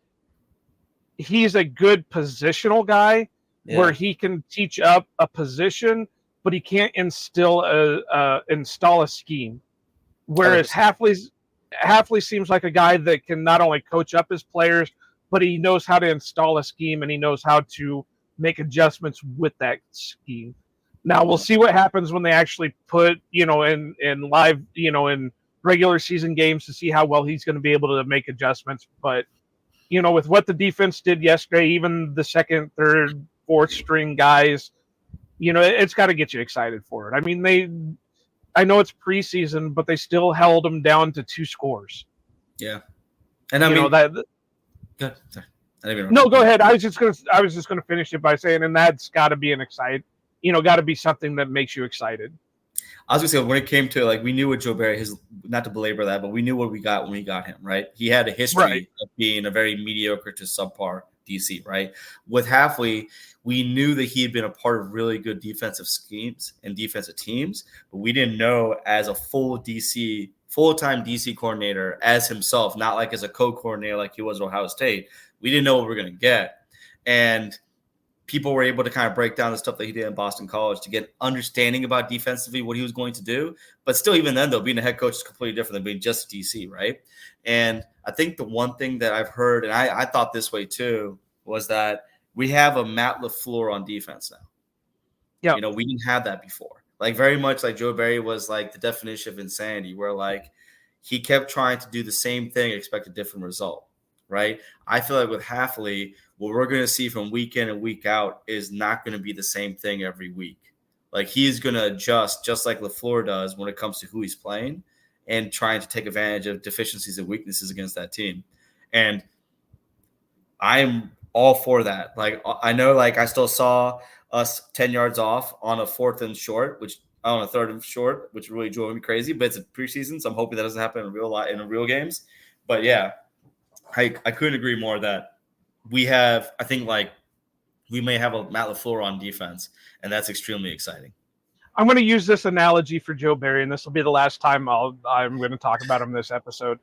he's a good positional guy where he can teach up a position, but he can't install a scheme. Whereas Halfley seems like a guy that can not only coach up his players, but he knows how to install a scheme and he knows how to make adjustments with that scheme. Now we'll see what happens when they actually put, in live, in regular season games to see how well he's going to be able to make adjustments. But, with what the defense did yesterday, even the second, third, fourth string guys, it's got to get you excited for it. I mean, I know it's preseason, but they still held them down to 2 scores. Yeah. And I mean, that. No, go ahead. I was just gonna finish it by saying, and that's got to be got to be something that makes you excited. I was gonna say, when it came to, like, we knew what Joe Barry, not to belabor that, but we knew what we got when we got him, right? He had a history of being a very mediocre to subpar DC, right? With Hafley, we knew that he had been a part of really good defensive schemes and defensive teams, but we didn't know as a full-time DC coordinator as himself, not like as a co-coordinator like he was at Ohio State. We didn't know what we were going to get. And people were able to kind of break down the stuff that he did in Boston College to get understanding about defensively what he was going to do. But still, even then, though, being a head coach is completely different than being just a DC, right? And I think the one thing that I've heard, and I thought this way too, was that we have a Matt LaFleur on defense now. Yeah. We didn't have that before. Like, very much like Joe Barry was like the definition of insanity, where like he kept trying to do the same thing, expect a different result, right? I feel like with Hafley, what we're going to see from week in and week out is not going to be the same thing every week. Like, he's going to adjust just like LaFleur does when it comes to who he's playing and trying to take advantage of deficiencies and weaknesses against that team. And I'm all for that. Like, I know, like, I still saw us 10 yards off on a 4th and short, on a 3rd and short, which really drove me crazy, but it's a preseason, so I'm hoping that doesn't happen in real games. But yeah, I couldn't agree more that we have, I think, like, we may have a Matt LaFleur on defense, and that's extremely exciting. I'm going to use this analogy for Joe Barry, and this will be the last time I'm going to talk about him this episode.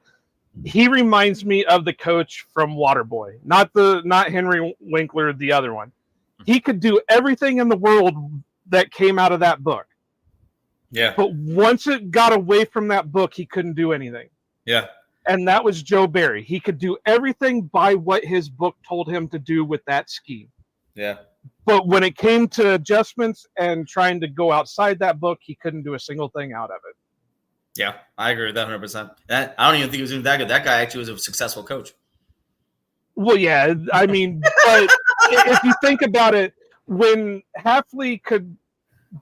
He reminds me of the coach from Waterboy, not Henry Winkler, the other one. He could do everything in the world that came out of that book. Yeah. But once it got away from that book, he couldn't do anything. Yeah. And that was Joe Barry. He could do everything by what his book told him to do with that scheme. Yeah. But when it came to adjustments and trying to go outside that book, he couldn't do a single thing out of it. Yeah, I agree with that 100%. I don't even think he was even that good. That guy actually was a successful coach. Well, yeah, I mean, but if you think about it, when Hafley could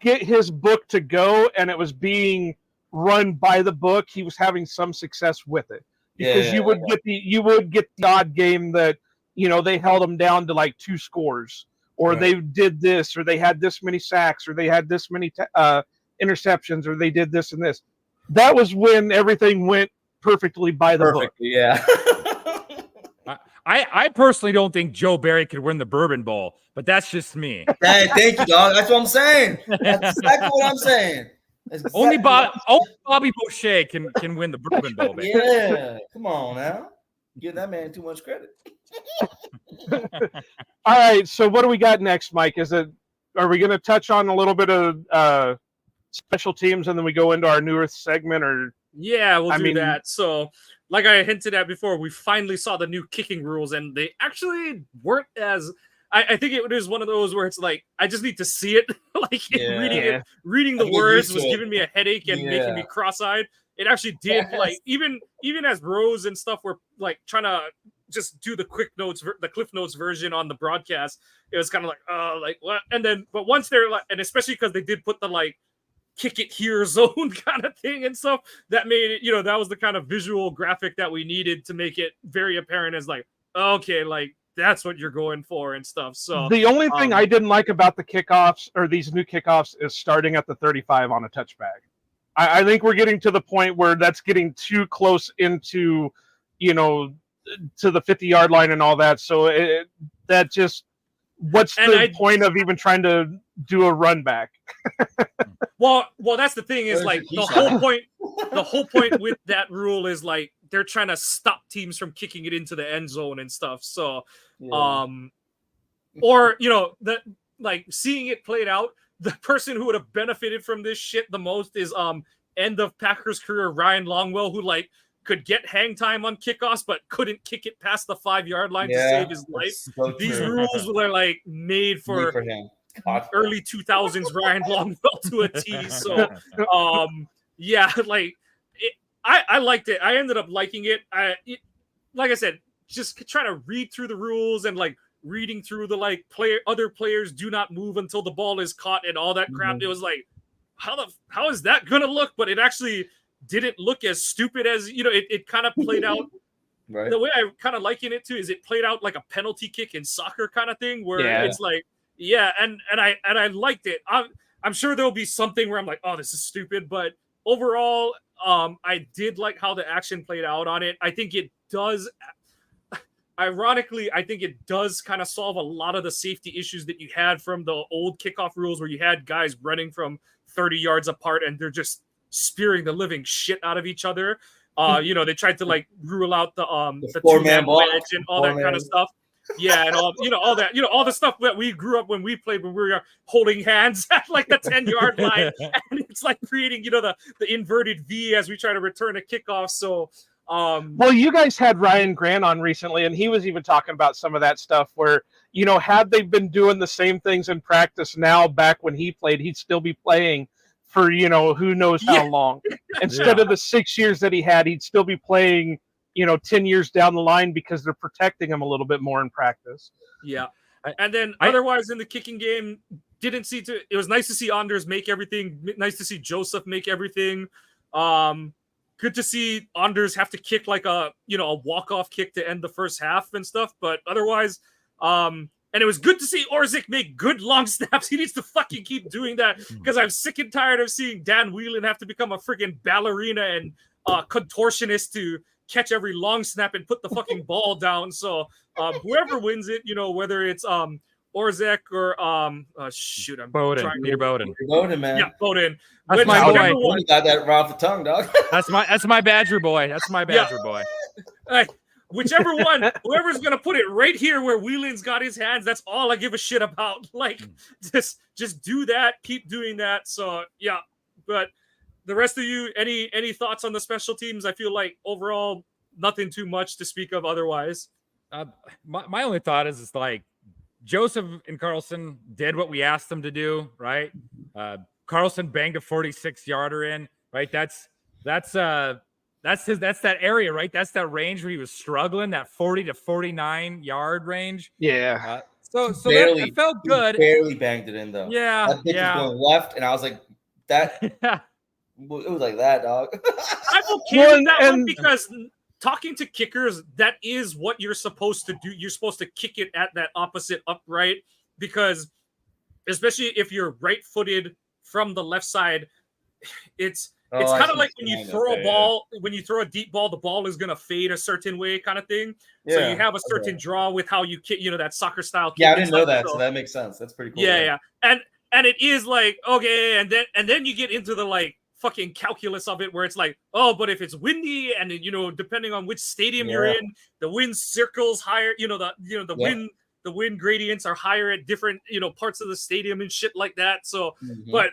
get his book to go and it was being run by the book, he was having some success with it. Because you would get the odd game that, they held him down to like 2 scores, or they did this, or they had this many sacks, or they had this many interceptions, or they did this and this. That was when everything went perfectly by the book. Yeah. I personally don't think Joe Barry could win the Bourbon Bowl, but that's just me. Hey, thank you, dog. That's what I'm saying. That's exactly what I'm saying. Exactly Only Bobby Boucher can win the Bourbon Bowl, baby. Yeah, come on now. Give that man too much credit. All right, so what do we got next, Mike? Are we going to touch on a little bit of special teams and then we go into our newest segment? Or yeah, we'll do that. So, like I hinted at before, we finally saw the new kicking rules, and they actually weren't as. I think it was one of those where it's like I just need to see it. Reading the words was giving me a headache and making me cross-eyed. It actually did, like, even as Rose and stuff were like trying to just do the quick notes, the Cliff Notes version on the broadcast. It was kind of like, oh, like what? And then, but once they're like, and especially because they did put the like kick it here zone kind of thing and stuff, that made it, that was the kind of visual graphic that we needed to make it very apparent as like, okay, like that's what you're going for and stuff. So the only thing I didn't like about the kickoffs or these new kickoffs is starting at the 35 on a touchback. I think we're getting to the point where that's getting too close into, to the 50-yard line and all that. So what's the point of even trying to do a run back? Well, that's the thing is like the whole point with that rule is like they're trying to stop teams from kicking it into the end zone and stuff. So, or that like seeing it played out, the person who would have benefited from this shit the most is end of Packers career Ryan Longwell, who like could get hang time on kickoffs, but couldn't kick it past the 5-yard line to Yeah, save his life. that's so These true. rules were like made for him. God. early 2000s Ryan Longwell to a T. So, yeah, like I liked it. I ended up liking it. Like I said, just trying to read through the rules and like reading through the like other players do not move until the ball is caught and all that crap. It was like, how is that gonna look? But it actually didn't look as stupid as, you know, it kind of played out. Right. The way I kind of liken it to is it played out like a penalty kick in soccer kind of thing, where Yeah. it's like, yeah, and I liked it. I'm sure there'll be something where I'm like, oh, this is stupid, but overall, I did like how the action played out on it. I think it does. Ironically, I think it does kind of solve a lot of the safety issues that you had from the old kickoff rules, where you had guys running from 30 yards apart and they're just spearing the living shit out of each other. You know, they tried to like rule out the two-man wedge and all that kind of stuff. Yeah, and all all the stuff that we grew up when we played when we were holding hands at like the 10-yard line, and it's like creating, you know, the inverted V as we try to return a kickoff. So, well, you guys had Ryan Grant on recently, and he was even talking about some of that stuff where, you know, had they been doing the same things in practice now back when he played, he'd still be playing for, you know, who knows how long. Instead of the 6 years that he had, he'd still be playing, you know, 10 years down the line because they're protecting him a little bit more in practice. Yeah. And then otherwise in the kicking game, it was nice to see Anders make everything, nice to see Joseph make everything. Good to see Anders have to kick like a walk-off kick to end the first half and stuff. But otherwise, and it was good to see Orzik make good long snaps. He needs to fucking keep doing that, because I'm sick and tired of seeing Dan Whelan have to become a freaking ballerina and contortionist to catch every long snap and put the fucking ball down. So whoever wins it, you know, whether it's Orzik or Bowden, Peter Bowden. Bowden, man. Yeah, Bowden. That's my boy. You got that right off the tongue, dog. That's my Badger boy. That's my Badger boy. Whichever one, whoever's gonna put it right here where Whelan's got his hands, that's all I give a shit about. Like, just do that, keep doing that. So yeah, but the rest of you, any thoughts on the special teams? I feel like overall nothing too much to speak of otherwise. My only thought is like Joseph and Carlson did what we asked them to do, right? Carlson banged a 46-yarder in, right? That's that area, right? That's that range where he was struggling, that 40 to 49 yard range. Yeah. So barely, that felt good. Barely banged it in though. Yeah. That bitch was going left, and I was like, that. It was like that, dog. I'm okay with that one, because talking to kickers, that is what you're supposed to do. You're supposed to kick it at that opposite upright, because especially if you're right-footed from the left side, it's kind of like when you throw a ball, when you throw a deep ball, the ball is going to fade a certain way kind of thing. Yeah. So you have a certain draw with how you kick, you know, that soccer style kick. Yeah, I didn't know that, so that makes sense. That's pretty cool. Yeah. And it is like, okay, and then you get into the like fucking calculus of it, where it's like, oh, but if it's windy and, you know, depending on which stadium you're in, the wind circles higher, the wind gradients are higher at different, you know, parts of the stadium and shit like that. So, but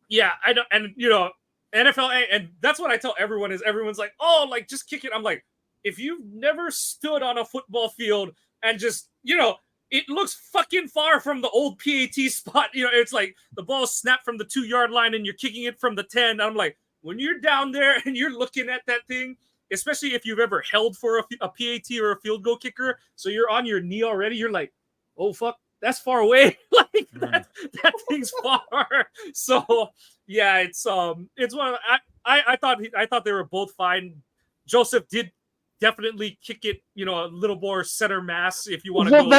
yeah, I don't, and you know, NFL, and that's what I tell everyone is, everyone's like, oh, like just kick it. I'm like, if you've never stood on a football field and just, you know, it looks fucking far from the old PAT spot. You know, it's like the ball snapped from the 2-yard line and you're kicking it from the 10. And I'm like, when you're down there and you're looking at that thing, especially if you've ever held for a PAT or a field goal kicker, so you're on your knee already, you're like, oh, fuck, that's far away. Like that thing's far. So yeah, it's one of, I thought they were both fine. Joseph did definitely kick it, you know, a little more center mass if you want to go.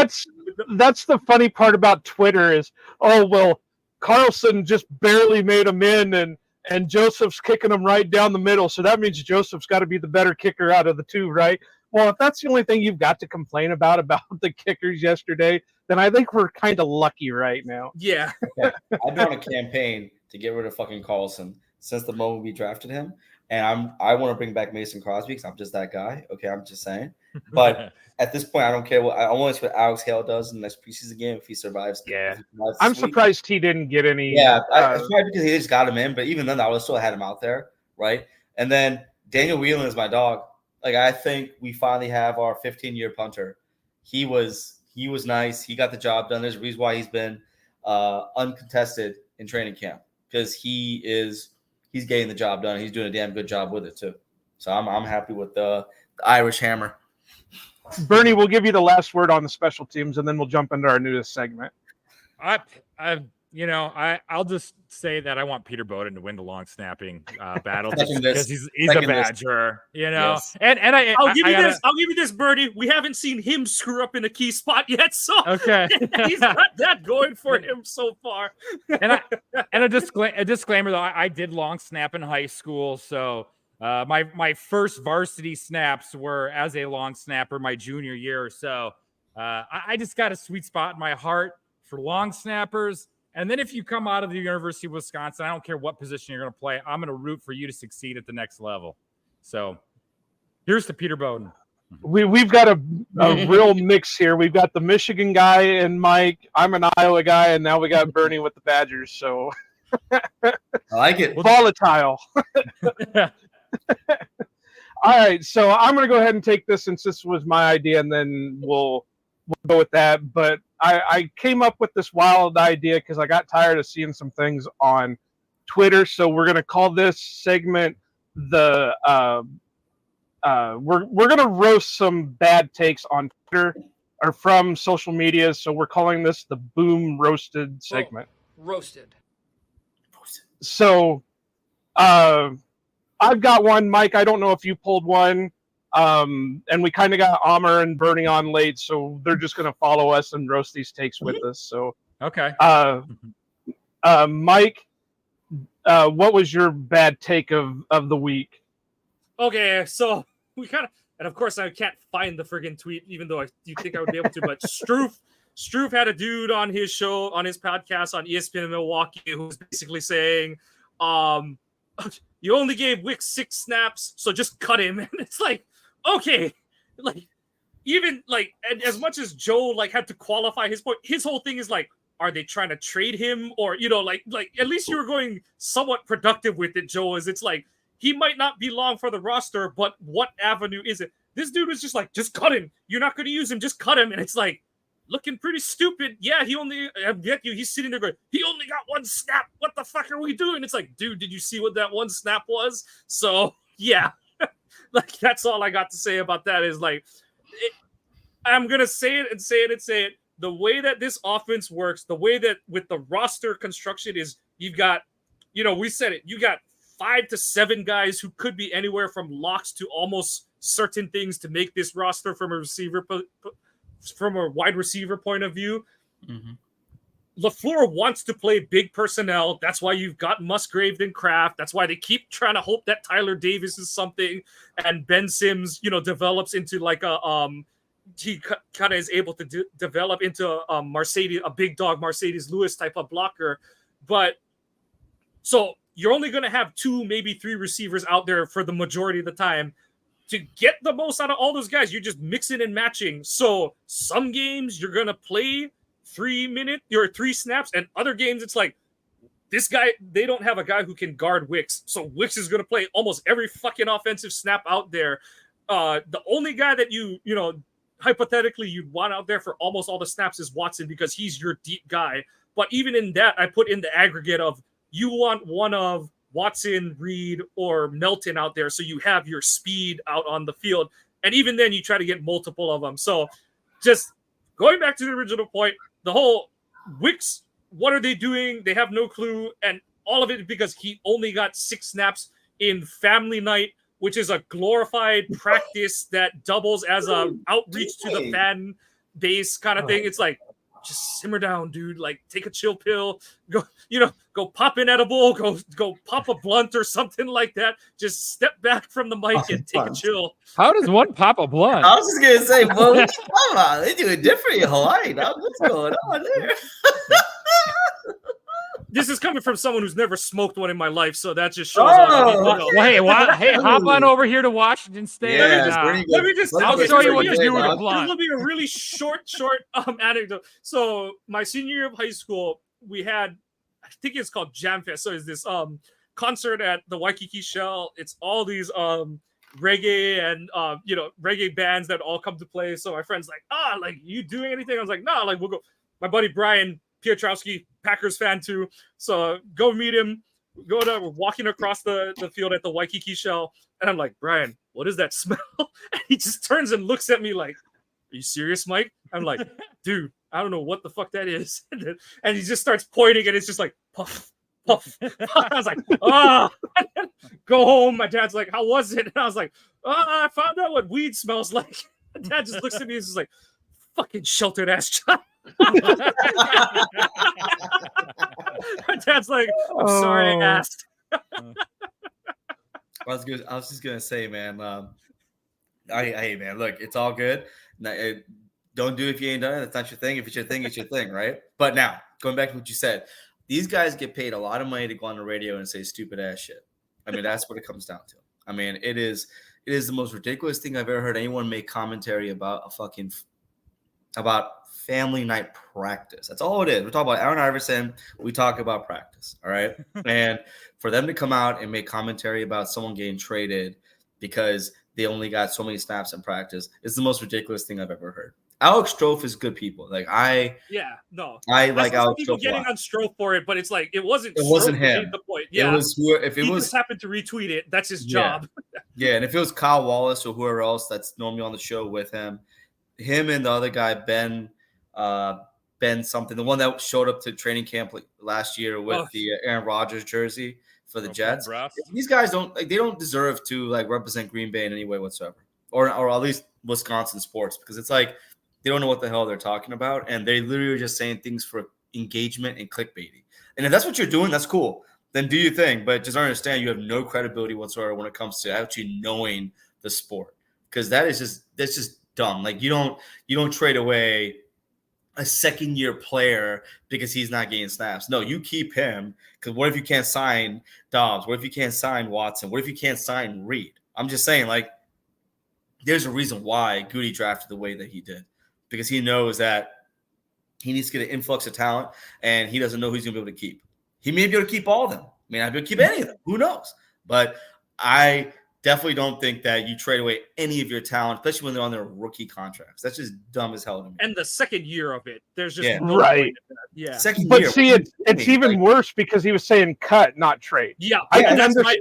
That's the funny part about Twitter is, oh, well, Carlson just barely made him in, and Joseph's kicking him right down the middle. So that means Joseph's got to be the better kicker out of the two, right? Well, if that's the only thing you've got to complain about the kickers yesterday, then I think we're kind of lucky right now. Yeah. I've been on a campaign to get rid of fucking Carlson since the moment we drafted him. And I want to bring back Mason Crosby because I'm just that guy. Okay, I'm just saying. But at this point, I don't care I want to see what Alex Hale does in the next preseason game if he survives. Yeah, I'm surprised he didn't get any. Yeah, it's probably because he just got him in. But even then, I would have still had him out there, right? And then Daniel Whelan is my dog. Like, I think we finally have our 15-year punter. He was nice. He got the job done. There's a reason why he's been uncontested in training camp, because he's getting the job done. He's doing a damn good job with it too. So I'm happy with the Irish Hammer. Bernie, we'll give you the last word on the special teams, and then we'll jump into our newest segment. I'll just say that I want Peter Bowden to win the long snapping battle because he's a Badger, Yes. And I'll give you this, Bernie. We haven't seen him screw up in a key spot yet, so okay, he's got that going for him so far. and a disclaimer though, I did long snap in high school, so my first varsity snaps were as a long snapper my junior year. So I just got a sweet spot in my heart for long snappers. And then if you come out of the University of Wisconsin, I don't care what position you're going to play, I'm going to root for you to succeed at the next level. So here's to Peter Bowden. We've got a real mix here. We've got the Michigan guy and Mike. I'm an Iowa guy, and now we got Bernie with the Badgers. So I like it. Volatile. All right, so I'm going to go ahead and take this since this was my idea, and then we'll go with that. But I came up with this wild idea because I got tired of seeing some things on Twitter. So we're going to call this segment the we're going to roast some bad takes on Twitter or from social media. So we're calling this the Boom Roasted segment. Roasted. So I've got one, Mike. I don't know if you pulled one. And we kind of got Amr and Bernie on late, so they're just going to follow us and roast these takes with us. So, okay. Mike, what was your bad take of the week? Okay, so we kind of, and of course I can't find the friggin' tweet, even though you think I would be able to. But Struve had a dude on his show, on his podcast on ESPN in Milwaukee, who was basically saying, you only gave Wicks 6 snaps, so just cut him. And it's like, okay, like, even like, and as much as Joe like had to qualify his point, his whole thing is like, are they trying to trade him, or like at least you were going somewhat productive with it, Joe. Is it's like he might not be long for the roster, but what avenue is it? This dude was just like, just cut him. You're not going to use him, just cut him. And it's like, looking pretty stupid. Yeah, he's sitting there going, he only got 1 snap. What the fuck are we doing? It's like, dude, did you see what that 1 snap was? So, yeah. Like, that's all I got to say about that is like, I'm going to say it and say it and say it. The way that this offense works, the way that with the roster construction is you've got, we said it, you got 5 to 7 guys who could be anywhere from locks to almost certain things to make this roster from a wide receiver point of view. Mm-hmm. LaFleur wants to play big personnel. That's why you've got Musgrave and Kraft. That's why they keep trying to hope that Tyler Davis is something and Ben Sims, develops into like he kind of is able to develop into a big dog Mercedes Lewis type of blocker. But so you're only going to have 2, maybe 3 receivers out there for the majority of the time. To get the most out of all those guys, you're just mixing and matching. So some games you're going to play 3 snaps, and other games it's like, this guy, they don't have a guy who can guard Wicks. So Wicks is going to play almost every fucking offensive snap out there. The only guy that hypothetically you'd want out there for almost all the snaps is Watson because he's your deep guy. But even in that, I put in the aggregate of you want one of Watson, Reed, or Melton out there so you have your speed out on the field. And even then, you try to get multiple of them. So just going back to the original point, the whole Wicks, what are they doing? They have no clue. And all of it because he only got 6 snaps in family night, which is a glorified practice that doubles as a outreach to the fan base kind of thing. It's like, just simmer down, dude. Like, take a chill pill. Go pop an edible. Go pop a blunt or something like that. Just step back from the mic and take a chill. How does one pop a blunt? I was just gonna say, bro, what you talking about? They do it different in Hawaii. Dog. What's going on there? This is coming from someone who's never smoked one in my life, so that just shows. Well, hey, hop on over here to Washington State. Yeah, let me just. I'll show you what to do with a blunt. This will be a really short anecdote. So my senior year of high school, we had, I think it's called Jam Fest. So it's this concert at the Waikiki Shell. It's all these reggae and reggae bands that all come to play. So my friend's like, like, you doing anything? I was like, no, like, we'll go. My buddy Brian Piotrowski, Packers fan too. So go meet him. We're walking across the field at the Waikiki Shell, and I'm like, Brian, what is that smell? And he just turns and looks at me like, are you serious, Mike? I'm like, dude, I don't know what the fuck that is. And he just starts pointing, and it's just like, puff, puff. I was like, go home. My dad's like, how was it? And I was like, I found out what weed smells like. My dad just looks at me and is just like, fucking sheltered ass child. My dad's like, I'm sorry I asked. I was just gonna say, man. Hey, man, look, it's all good. Don't do it if you ain't done it. That's not your thing. If it's your thing, it's your thing, right? But now, going back to what you said, these guys get paid a lot of money to go on the radio and say stupid ass shit. I mean, that's what it comes down to. I mean, it is the most ridiculous thing I've ever heard anyone make commentary about about family night practice. That's all it is. We're talking about Allen Iverson. We talk about practice. All right. And for them to come out and make commentary about someone getting traded because they only got so many snaps in practice is the most ridiculous thing I've ever heard. Alex Strofe is good people. Like I like Alex people Strofe getting on Strofe for it, but it's like it wasn't him. The point. Yeah, he just happened to retweet it. That's his job. Yeah, and if it was Kyle Wallace or whoever else that's normally on the show with him and the other guy Ben something, the one that showed up to training camp last year with the Aaron Rodgers jersey for the Jets. These guys they don't deserve to like represent Green Bay in any way whatsoever, or at least Wisconsin sports, because it's like they don't know what the hell they're talking about, and they literally are just saying things for engagement and clickbaity. And if that's what you're doing, that's cool. Then do your thing, but just understand you have no credibility whatsoever when it comes to actually knowing the sport, because that's just dumb. Like you don't trade away a second-year player because he's not getting snaps. No, you keep him, because what if you can't sign Dobbs? What if you can't sign Watson? What if you can't sign Reed? I'm just saying, like, there's a reason why Goody drafted the way that he did, because he knows that he needs to get an influx of talent, and he doesn't know who he's going to be able to keep. He may be able to keep all of them. May not be able to keep any of them. Who knows? But I definitely don't think that you trade away any of your talent, especially when they're on their rookie contracts. That's just dumb as hell to me. And the second year of it, there's just no right. Yeah. Second but year, see, it's even worse because he was saying cut, not trade. Yeah, that's my point.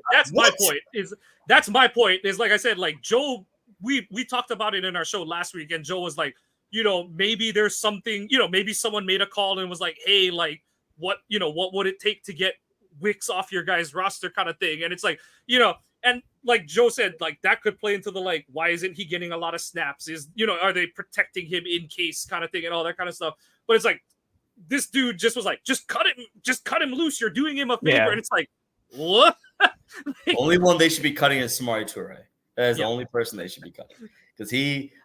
That's my point. Is like I said, like Joe, we talked about it in our show last week, and Joe was like, maybe there's something, maybe someone made a call and was like, hey, like what would it take to get Wicks off your guys' roster kind of thing. And it's like, and like Joe said, like that could play into the like, why isn't he getting a lot of snaps? Are they protecting him in case kind of thing and all that kind of stuff? But it's like this dude just was like, just cut him loose. You're doing him a favor. Yeah. And it's like, what? Only one they should be cutting is Samori Toure. That is the only person they should be cutting. Because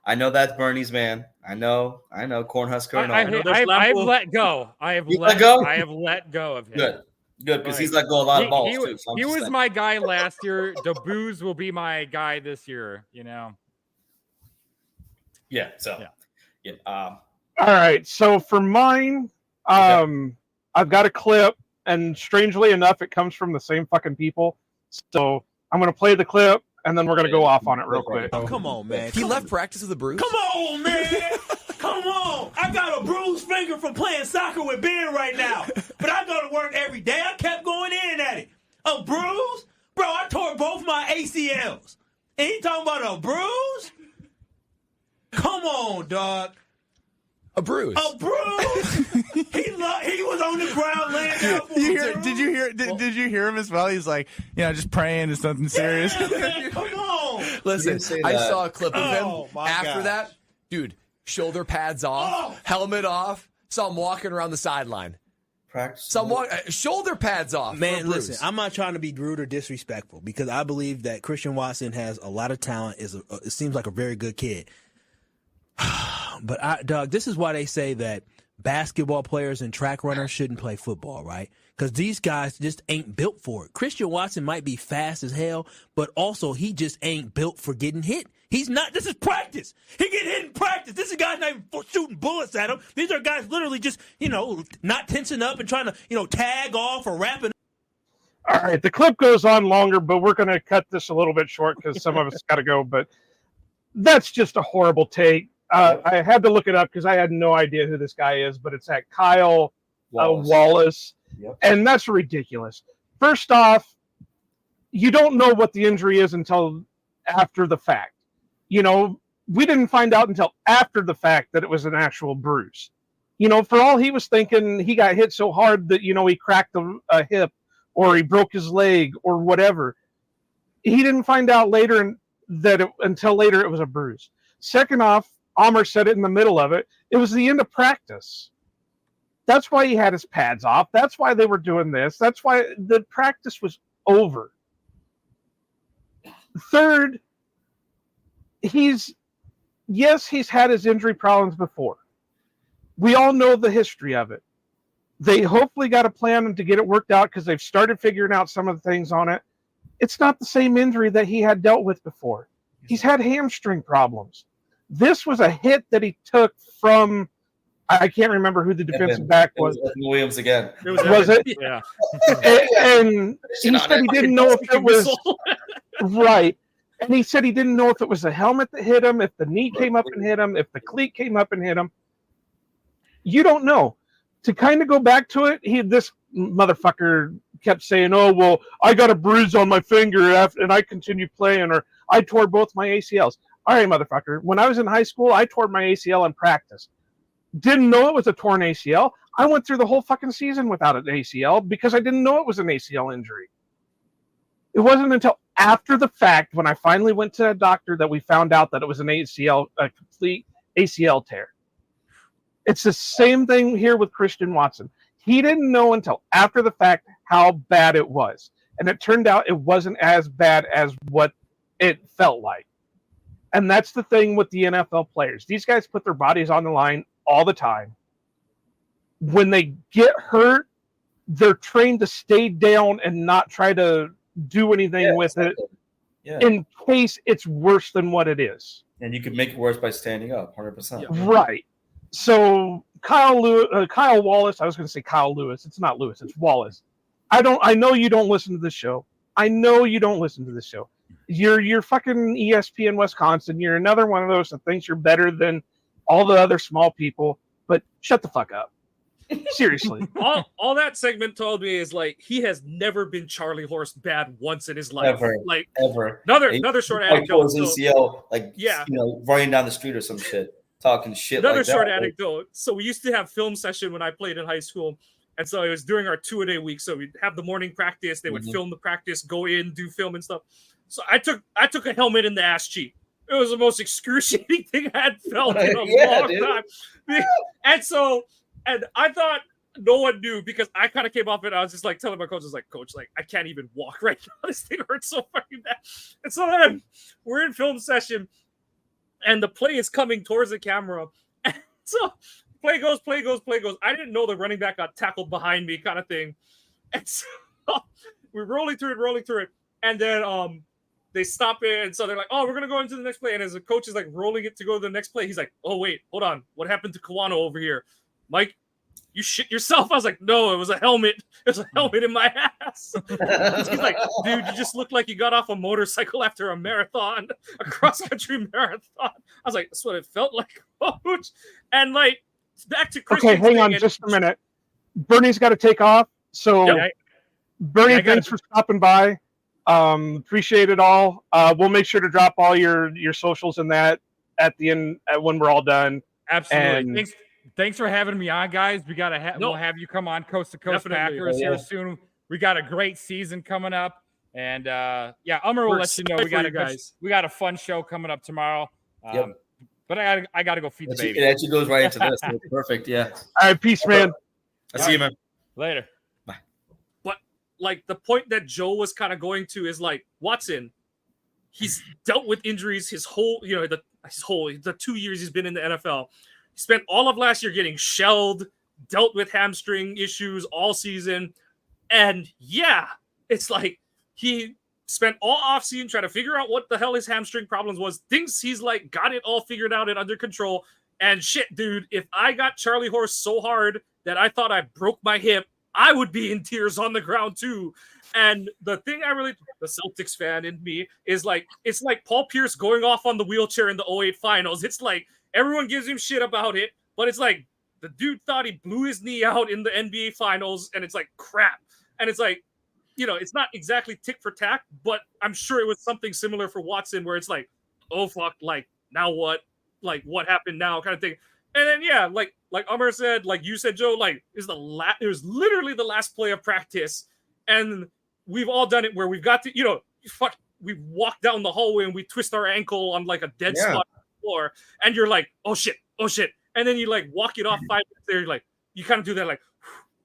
I know that's Bernie's man. I know, Cornhusker. I've let go. I have let go of him. Good, because he's let go a lot of balls too. So he was my guy last year. DeBooz will be my guy this year. Yeah. So. Yeah. All right. So for mine, I've got a clip, and strangely enough, it comes from the same fucking people. So I'm gonna play the clip, and then we're gonna go off on it real quick. Oh, come on, man. He left practice with a bruise? Come on, man. Come on. I got a bruised finger from playing soccer with Ben right now. But I go to work every day. I kept going in at it. A bruise? Bro, I tore both my ACLs. And he talking about a bruise? Come on, dog. A bruise. A bruise? He was on the ground laying down for Did you hear him as well? He's like, just praying it's nothing serious. Yeah, man, come on. Listen, I saw a clip of him after that. Dude, shoulder pads off, helmet off. Saw him walking around the sideline. Practice. Shoulder pads off. Man, listen, I'm not trying to be rude or disrespectful, because I believe that Christian Watson has a lot of talent. It seems like a very good kid. But, Doug, this is why they say that basketball players and track runners shouldn't play football, right? Because these guys just ain't built for it. Christian Watson might be fast as hell, but also he just ain't built for getting hit. He's not. This is practice. He get hit in practice. This is guys not even shooting bullets at him. These are guys literally just, not tensing up and trying to, tag off or wrapping. All right, the clip goes on longer, but we're going to cut this a little bit short because some of us got to go. But that's just a horrible take. I had to look it up because I had no idea who this guy is, but it's that Kyle Wallace. Yep. And that's ridiculous. First off, you don't know what the injury is until after the fact. You know, we didn't find out until after the fact that it was an actual bruise. You know, for all he was thinking, he got hit so hard that, you know, he cracked a hip or he broke his leg or whatever. He didn't find out later until later it was a bruise. Second off, Amr said it in the middle of it. It was the end of practice. That's why he had his pads off. That's why they were doing this. That's why the practice was over. Third, he's had his injury problems before. We all know the history of it. They hopefully got a plan to get it worked out because they've started figuring out some of the things on it. It's not the same injury that he had dealt with before. He's had hamstring problems. This was a hit that he took from, I can't remember who the defensive back was. It was Williams again. Was it? Yeah. And he said he didn't know if it was right. And he said he didn't know if it was the helmet that hit him, if the knee came up and hit him, if the cleat came up and hit him. You don't know. To kind of go back to it, this motherfucker kept saying, "Oh, well, I got a bruise on my finger and I continued playing, or I tore both my ACLs." All right, motherfucker. When I was in high school, I tore my ACL in practice. Didn't know it was a torn ACL. I went through the whole fucking season without an ACL because I didn't know it was an ACL injury. It wasn't until after the fact when I finally went to a doctor that we found out that it was an ACL, a complete ACL tear. It's the same thing here with Christian Watson. He didn't know until after the fact how bad it was. And it turned out it wasn't as bad as what it felt like. And that's the thing with the NFL players. These guys put their bodies on the line all the time. When they get hurt, they're trained to stay down and not try to do anything with it in case it's worse than what it is. And you could make it worse by standing up, 100%. Right. So Kyle Wallace, I was going to say Kyle Lewis. It's not Lewis, it's Wallace. I know you don't listen to this show. You're fucking ESPN Wisconsin. You're another one of those that thinks you're better than all the other small people, but shut the fuck up. Seriously. all that segment told me is like he has never been Charlie Horse bad once in his life. Ever. Another short anecdote. ACL, running down the street or some shit, talking shit. Another short anecdote. So we used to have film session when I played in high school. And so it was during our 2-a-day week. So we'd have the morning practice. They would film the practice, go in, do film and stuff. So I took a helmet in the ass cheek. It was the most excruciating thing I had felt in a long time. And I thought no one knew because I kind of came off it. I was just like telling my coach, Coach, I can't even walk right now. This thing hurts so fucking bad. And so then we're in film session and the play is coming towards the camera. And so play goes. I didn't know the running back got tackled behind me kind of thing. And so we're rolling through it. And then they stop it. And so they're like, "Oh, we're going to go into the next play." And as the coach is like rolling it to go to the next play, he's like, "Oh, wait, hold on. What happened to Kawano over here? Mike, you shit yourself." I was like, "No, it was a helmet. It was a helmet in my ass." He's like, "Dude, you just look like you got off a motorcycle after a marathon, a cross-country marathon." I was like, "That's what it felt like, coach." And like, back to Christian. Okay, hang on just a minute. Bernie's got to take off. So, Bernie, thanks for stopping by. Appreciate it all. We'll make sure to drop all your socials in that at the end when we're all done. Absolutely. And thanks for having me on, guys. We gotta we'll have you come on Coast to Coast Packers here soon. We got a great season coming up, and Umar will let you know we got a fun show coming up tomorrow. But I gotta go feed the baby. It actually goes right into this. Perfect. Yeah. All right, peace, man. I see you, man. Later. But like the point that Joe was kind of going to is like Watson. He's dealt with injuries his whole, the 2 years he's been in the NFL. He spent all of last year getting shelled, dealt with hamstring issues all season. And it's like he spent all offseason trying to figure out what the hell his hamstring problems was. Thinks he's like got it all figured out and under control. And shit, dude, if I got Charlie Horse so hard that I thought I broke my hip I would be in tears on the ground too. And the thing the Celtics fan in me is like, it's like Paul Pierce going off on the wheelchair in the 08 finals. It's like everyone gives him shit about it, but it's like the dude thought he blew his knee out in the NBA finals, and it's like crap. And it's like, it's not exactly tick for tack, but I'm sure it was something similar for Watson, where it's like, oh fuck, like now what? Like what happened now, kind of thing. And then like Amar said, like you said, Joe, like it was literally the last play of practice, and we've all done it where we've got to, we walk down the hallway and we twist our ankle on like a dead spot on the floor, and you're like, oh shit, and then you like walk it off 5 minutes there, you're like, you kind of do that, like,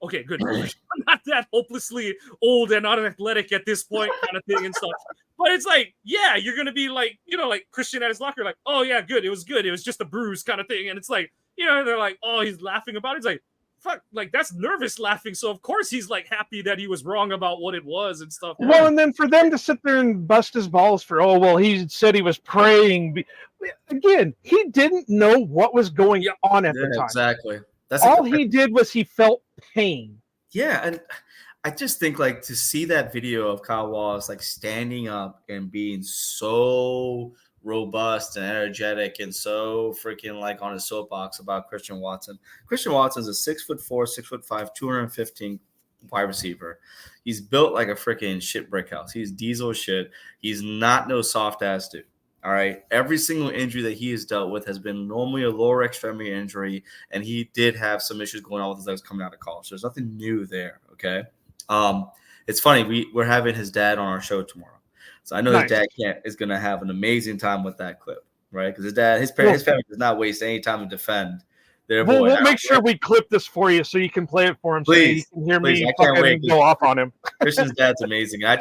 okay, good. I'm not that hopelessly old and unathletic at this point, kind of thing and stuff. But it's like, yeah, you're gonna be like, like Christian at his locker, like, oh yeah, good. It was just a bruise, kind of thing. And it's like, they're like, oh, he's laughing about it. It's like, fuck, like that's nervous laughing. So of course he's like happy that he was wrong about what it was and stuff. Well, and then for them to sit there and bust his balls for, oh well, he said he was praying. Again, he didn't know what was going on at the time. Exactly. That's all he did was he felt pain. Yeah, and I just think like to see that video of Kyle Wallace like standing up and being so robust and energetic and so freaking like on his soapbox about Christian Watson. Christian Watson's a 6'4", 6'5", 215 wide receiver. He's built like a freaking shit brick house. He's diesel shit. He's not no soft ass dude. All right. Every single injury that he has dealt with has been normally a lower extremity injury, and he did have some issues going on with his legs coming out of college. There's nothing new there. Okay. It's funny. We're having his dad on our show tomorrow. So I know his dad is going to have an amazing time with that clip, right? Because his family does not waste any time to defend their boy. We'll make sure we clip this for you so you can play it for him. Please, so you can hear please. me fucking go off on him. Christian's dad's amazing. I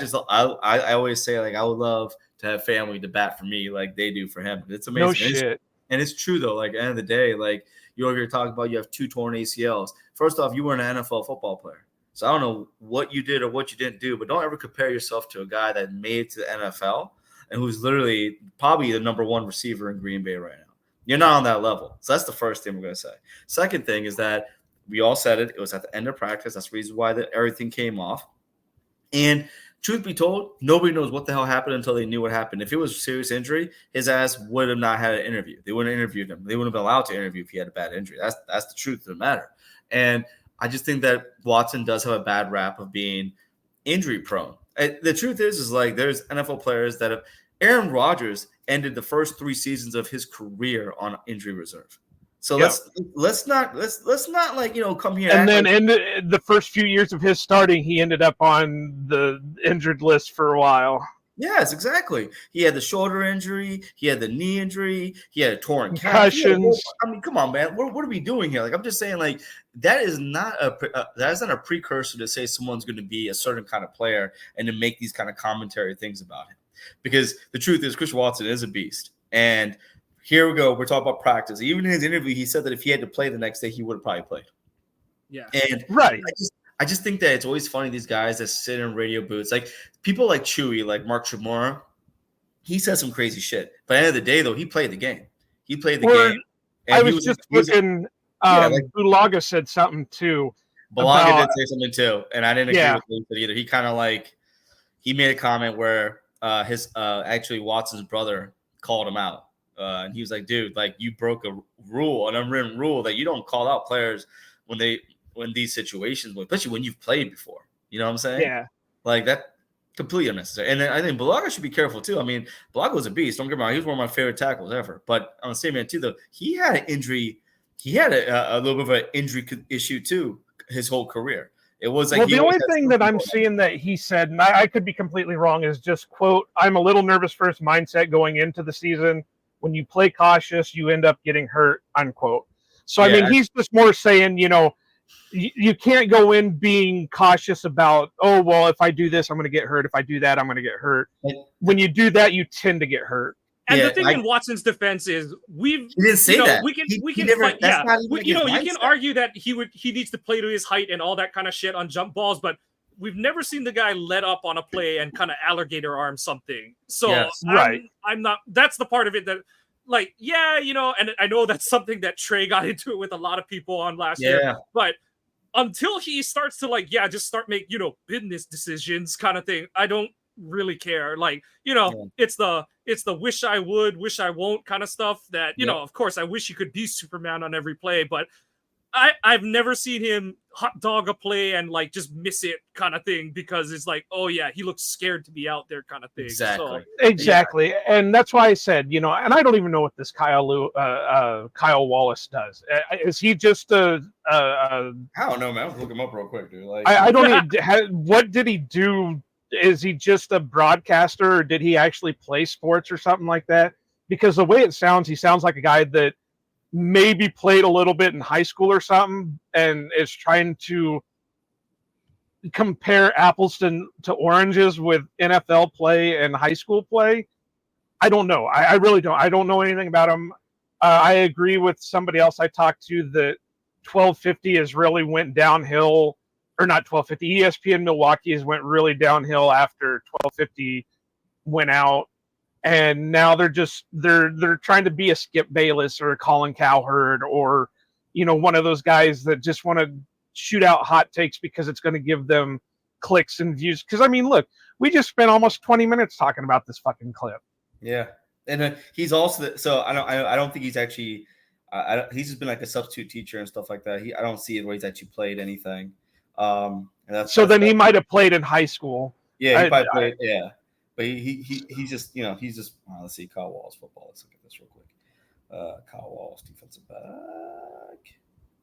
always say, like, I would love to have family to bat for me like they do for him. It's amazing. No shit. And it's true, though. Like, at the end of the day, like, you're over here talking about you have 2 torn ACLs. First off, you were an NFL football player. So I don't know what you did or what you didn't do, but don't ever compare yourself to a guy that made it to the NFL and who's literally probably the number 1 receiver in Green Bay right now. You're not on that level. So that's the first thing we're going to say. Second thing is that we all said it. It was at the end of practice. That's the reason why everything came off. And truth be told, nobody knows what the hell happened until they knew what happened. If it was a serious injury, his ass would have not had an interview. They wouldn't have interviewed him. They wouldn't have been allowed to interview if he had a bad injury. That's the truth of the matter. And I just think that Watson does have a bad rap of being injury prone. The truth is like there's NFL players that have – Aaron Rodgers ended the first 3 seasons of his career on injury reserve. So let's not like, come here. And then in the first few years of his starting, he ended up on the injured list for a while. Yes, exactly. He had the shoulder injury. He had the knee injury. He had a torn concussions. I mean, come on, man. What are we doing here? Like, I'm just saying, like, that is not a precursor to say someone's going to be a certain kind of player and to make these kind of commentary things about him. Because the truth is, Christian Watson is a beast. And here we go. We're talking about practice. Even in his interview, he said that if he had to play the next day, he would have probably played. Yeah. And right. I just think that it's always funny, these guys that sit in radio booths. Like people like Chewy, like Mark Tremora, he says some crazy shit. But at the end of the day, though, he played the game. He played the game. And I was just looking Bulaga said something too. Bulaga did say something too. And I didn't agree with it either. He kind of like he made a comment where his actually Watson's brother called him out. And he was like, dude, like you broke an unwritten rule that you don't call out players when these situations, especially when you've played before. You know what I'm saying? Yeah. Like that, completely unnecessary. And then I think Bulaga should be careful too. I mean, Bulaga was a beast. Don't get me wrong. He was one of my favorite tackles ever. But on the same end too, though, he had an injury. He had a little bit of an injury issue too his whole career. It was like the only thing that I'm seeing that he said, and I could be completely wrong, is just quote, "I'm a little nervous first mindset going into the season. When you play cautious, you end up getting hurt," unquote. So I mean, he's just more saying, you can't go in being cautious about, oh, well, if I do this, I'm going to get hurt. If I do that, I'm going to get hurt. When you do that, you tend to get hurt. And the thing in Watson's defense is he didn't say that. We can you can argue that he needs to play to his height and all that kind of shit on jump balls, but we've never seen the guy let up on a play and kind of alligator arm something. So I'm not. That's the part of it that. Like, and I know that's something that Trey got into it with a lot of people on last year, but until he starts to like, just start make, business decisions kind of thing, I don't really care. Like, it's the wish I would, wish I won't kind of stuff that, of course I wish he could be Superman on every play, but I've never seen him hot dog a play and like just miss it kind of thing, because it's like, oh yeah, he looks scared to be out there kind of thing. Exactly. And that's why I said, and I don't even know what this Kyle Wallace does. Is he just I don't know, man. I'll look him up real quick, dude. Like, I don't even, what did he do? Is he just a broadcaster, or did he actually play sports or something like that? Because the way it sounds, he sounds like a guy that maybe played a little bit in high school or something and is trying to compare apples to oranges with NFL play and high school play. I don't know. I really don't. I don't know anything about him. I agree with somebody else I talked to that 1250 has really went downhill, or not 1250. ESPN Milwaukee has went really downhill after 1250 went out. And now they're trying to be a Skip Bayless or a Colin Cowherd, or, one of those guys that just want to shoot out hot takes because it's going to give them clicks and views. Because, I mean, look, we just spent almost 20 minutes talking about this fucking clip. Yeah. And he's also, so I don't think he's actually, he's just been like a substitute teacher and stuff like that. I don't see it where he's actually played anything. Then he might have played in high school. Yeah, he probably played, yeah. But he's just, let's see, Kyle Wallace football. Let's look at this real quick. Kyle Wallace, defensive back.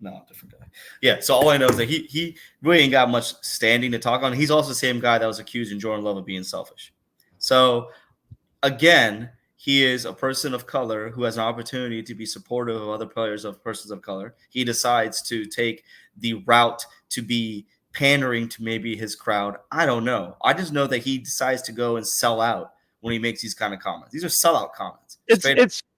No, different guy. Yeah, so all I know is that he really ain't got much standing to talk on. He's also the same guy that was accusing Jordan Love of being selfish. So, again, he is a person of color who has an opportunity to be supportive of other players of persons of color. He decides to take the route to be pandering to maybe his crowd. I don't know. I just know that he decides to go and sell out when he makes these kind of comments. These are sellout comments. It's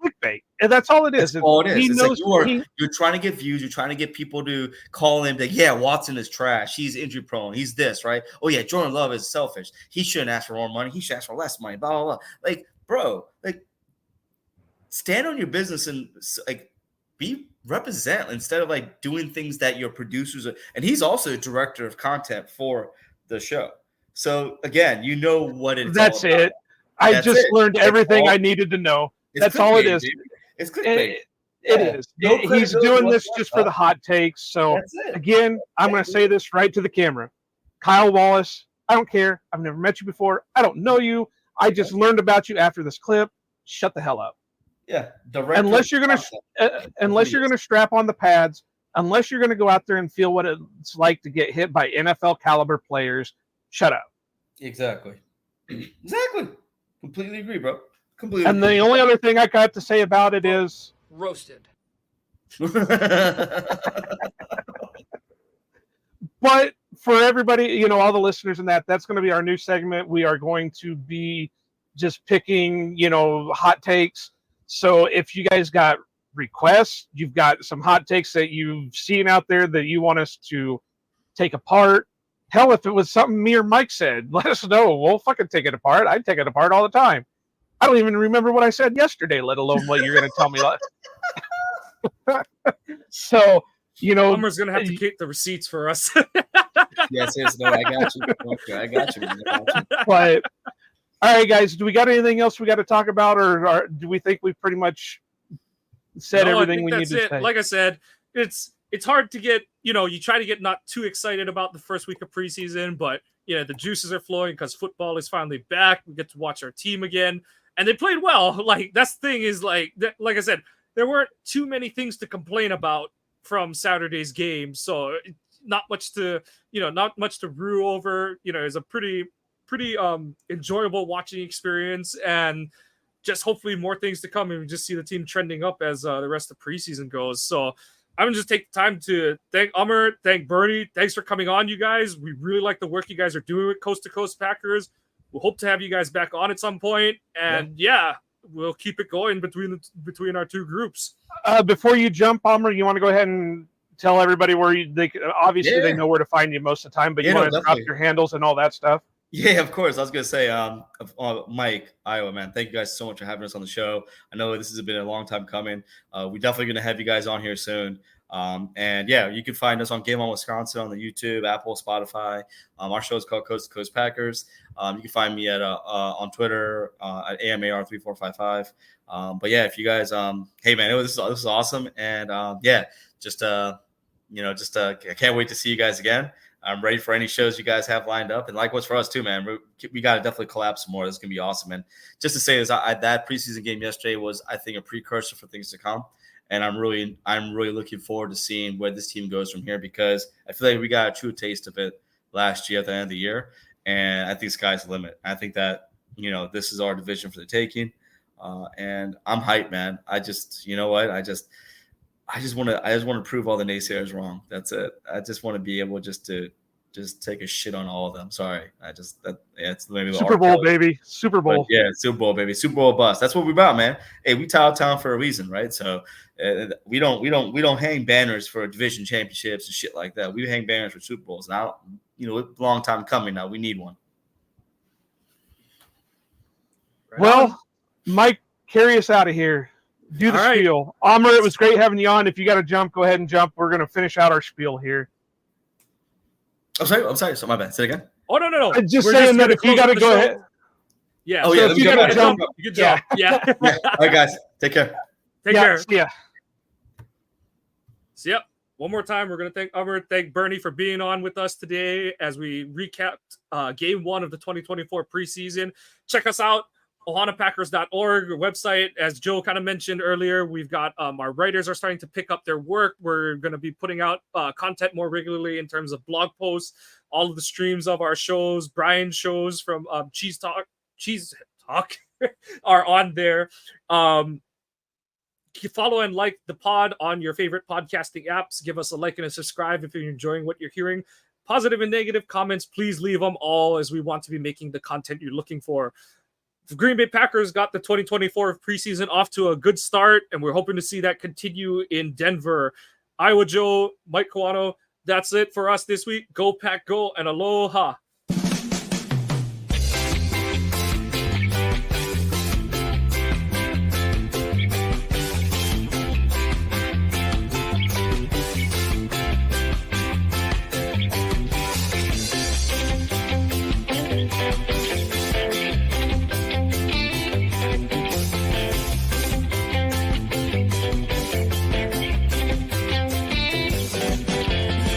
clickbait, and that's all it is. That's all it is. It's like you're trying to get views. You're trying to get people to call him that, yeah, Watson is trash. He's injury prone. He's this, right? Oh, yeah, Jordan Love is selfish. He shouldn't ask for more money. He should ask for less money, blah, blah, blah. Like, bro, like, stand on your business and, like, represent instead of like doing things that your producers are. And he's also a director of content for the show. So again, what it's that's all about. It. I just learned everything I needed to know. That's all it is. Dude. It's clickbait. It is. He's doing this just for the hot takes. So again, I'm going to say this right to the camera. Kyle Wallace, I don't care. I've never met you before. I don't know you. I just learned about you after this clip. Shut the hell up. Yeah, unless you're gonna strap on the pads, unless you're gonna go out there and feel what it's like to get hit by NFL caliber players, shut up. Exactly. Completely agree, bro. Completely. And the only other thing I got to say about it is roasted. But for everybody, all the listeners and that's going to be our new segment. We are going to be just picking, hot takes. So if you guys got requests, you've got some hot takes that you've seen out there that you want us to take apart. Hell, if it was something me or Mike said, let us know. We'll fucking take it apart. I take it apart all the time. I don't even remember what I said yesterday, let alone what you're going to tell me. So, Homer's going to have to keep the receipts for us. Yes, no, I got you. Okay, I got you. But all right, guys, do we got anything else we got to talk about, or do we think we pretty much said everything we need to say? Like I said, it's hard to get, you try to get not too excited about the first week of preseason, but the juices are flowing because football is finally back. We get to watch our team again, and they played well. Like, that's the thing is, like I said, there weren't too many things to complain about from Saturday's game, so not much to rue over. It's a pretty enjoyable watching experience, and just hopefully more things to come, and we just see the team trending up as the rest of preseason goes. So I'm gonna just take the time to thank Umar, thank Bernie. Thanks for coming on, you guys. We really like the work you guys are doing with Coast to Coast Packers. We'll hope to have you guys back on at some point, and we'll keep it going between our two groups. Before you jump, Umar, you want to go ahead and tell everybody where they know where to find you most of the time, but you want to drop your handles and all that stuff? Yeah, of course. I was gonna say, Mike, Iowa, man. Thank you guys so much for having us on the show. I know this has been a long time coming. We're definitely gonna have you guys on here soon. And yeah, you can find us on Game On Wisconsin on the YouTube, Apple, Spotify. Our show is called Coast to Coast Packers. You can find me at on Twitter at AMAR3455. But yeah, if you guys, hey man, this is awesome, and yeah, I can't wait to see you guys again. I'm ready for any shows you guys have lined up, and likewise for us too, man. We got to definitely collab some more. This is gonna be awesome, and just to say, that preseason game yesterday was, I think, a precursor for things to come, and I'm really looking forward to seeing where this team goes from here, because I feel like we got a true taste of it last year at the end of the year, and I think sky's the limit. I think that this is our division for the taking, and I'm hyped, man. I just want to prove all the naysayers wrong. That's it. I just want to be able to take a shit on all of them. Sorry. It's maybe the Super Bowl, baby. Super Bowl. But yeah, Super Bowl, baby. Super Bowl bust. That's what we're about, man. Hey, we Tile Town for a reason, right? So we don't hang banners for division championships and shit like that. We hang banners for Super Bowls. Now, it's a long time coming now. We need one. Right well, Mike, carry us out of here. Do the spiel. Amr, it was great having you on. If you got to jump, go ahead and jump. We're going to finish out our spiel here. I'm sorry. So my bad. Say it again. Oh, no. I'm just saying that if you got to go ahead. Yeah. Oh, yeah. If you got to jump. You can jump. Yeah. All right, guys. Take care. Take care. Yeah. So, yep. One more time, we're going to thank Bernie for being on with us today as we recapped Game 1 of the 2024 preseason. Check us out. OhanaPackers.org website. As Joe kind of mentioned earlier, we've got our writers are starting to pick up their work. We're going to be putting out content more regularly in terms of blog posts, all of the streams of our shows, Brian's shows from Cheese Talk are on there. Follow and like the pod on your favorite podcasting apps. Give us a like and a subscribe if you're enjoying what you're hearing. Positive and negative comments, please leave them all, as we want to be making the content you're looking for. The Green Bay Packers got the 2024 preseason off to a good start, and we're hoping to see that continue in Denver. Iowa Joe, Mike Kawano, that's it for us this week. Go Pack, go, and aloha.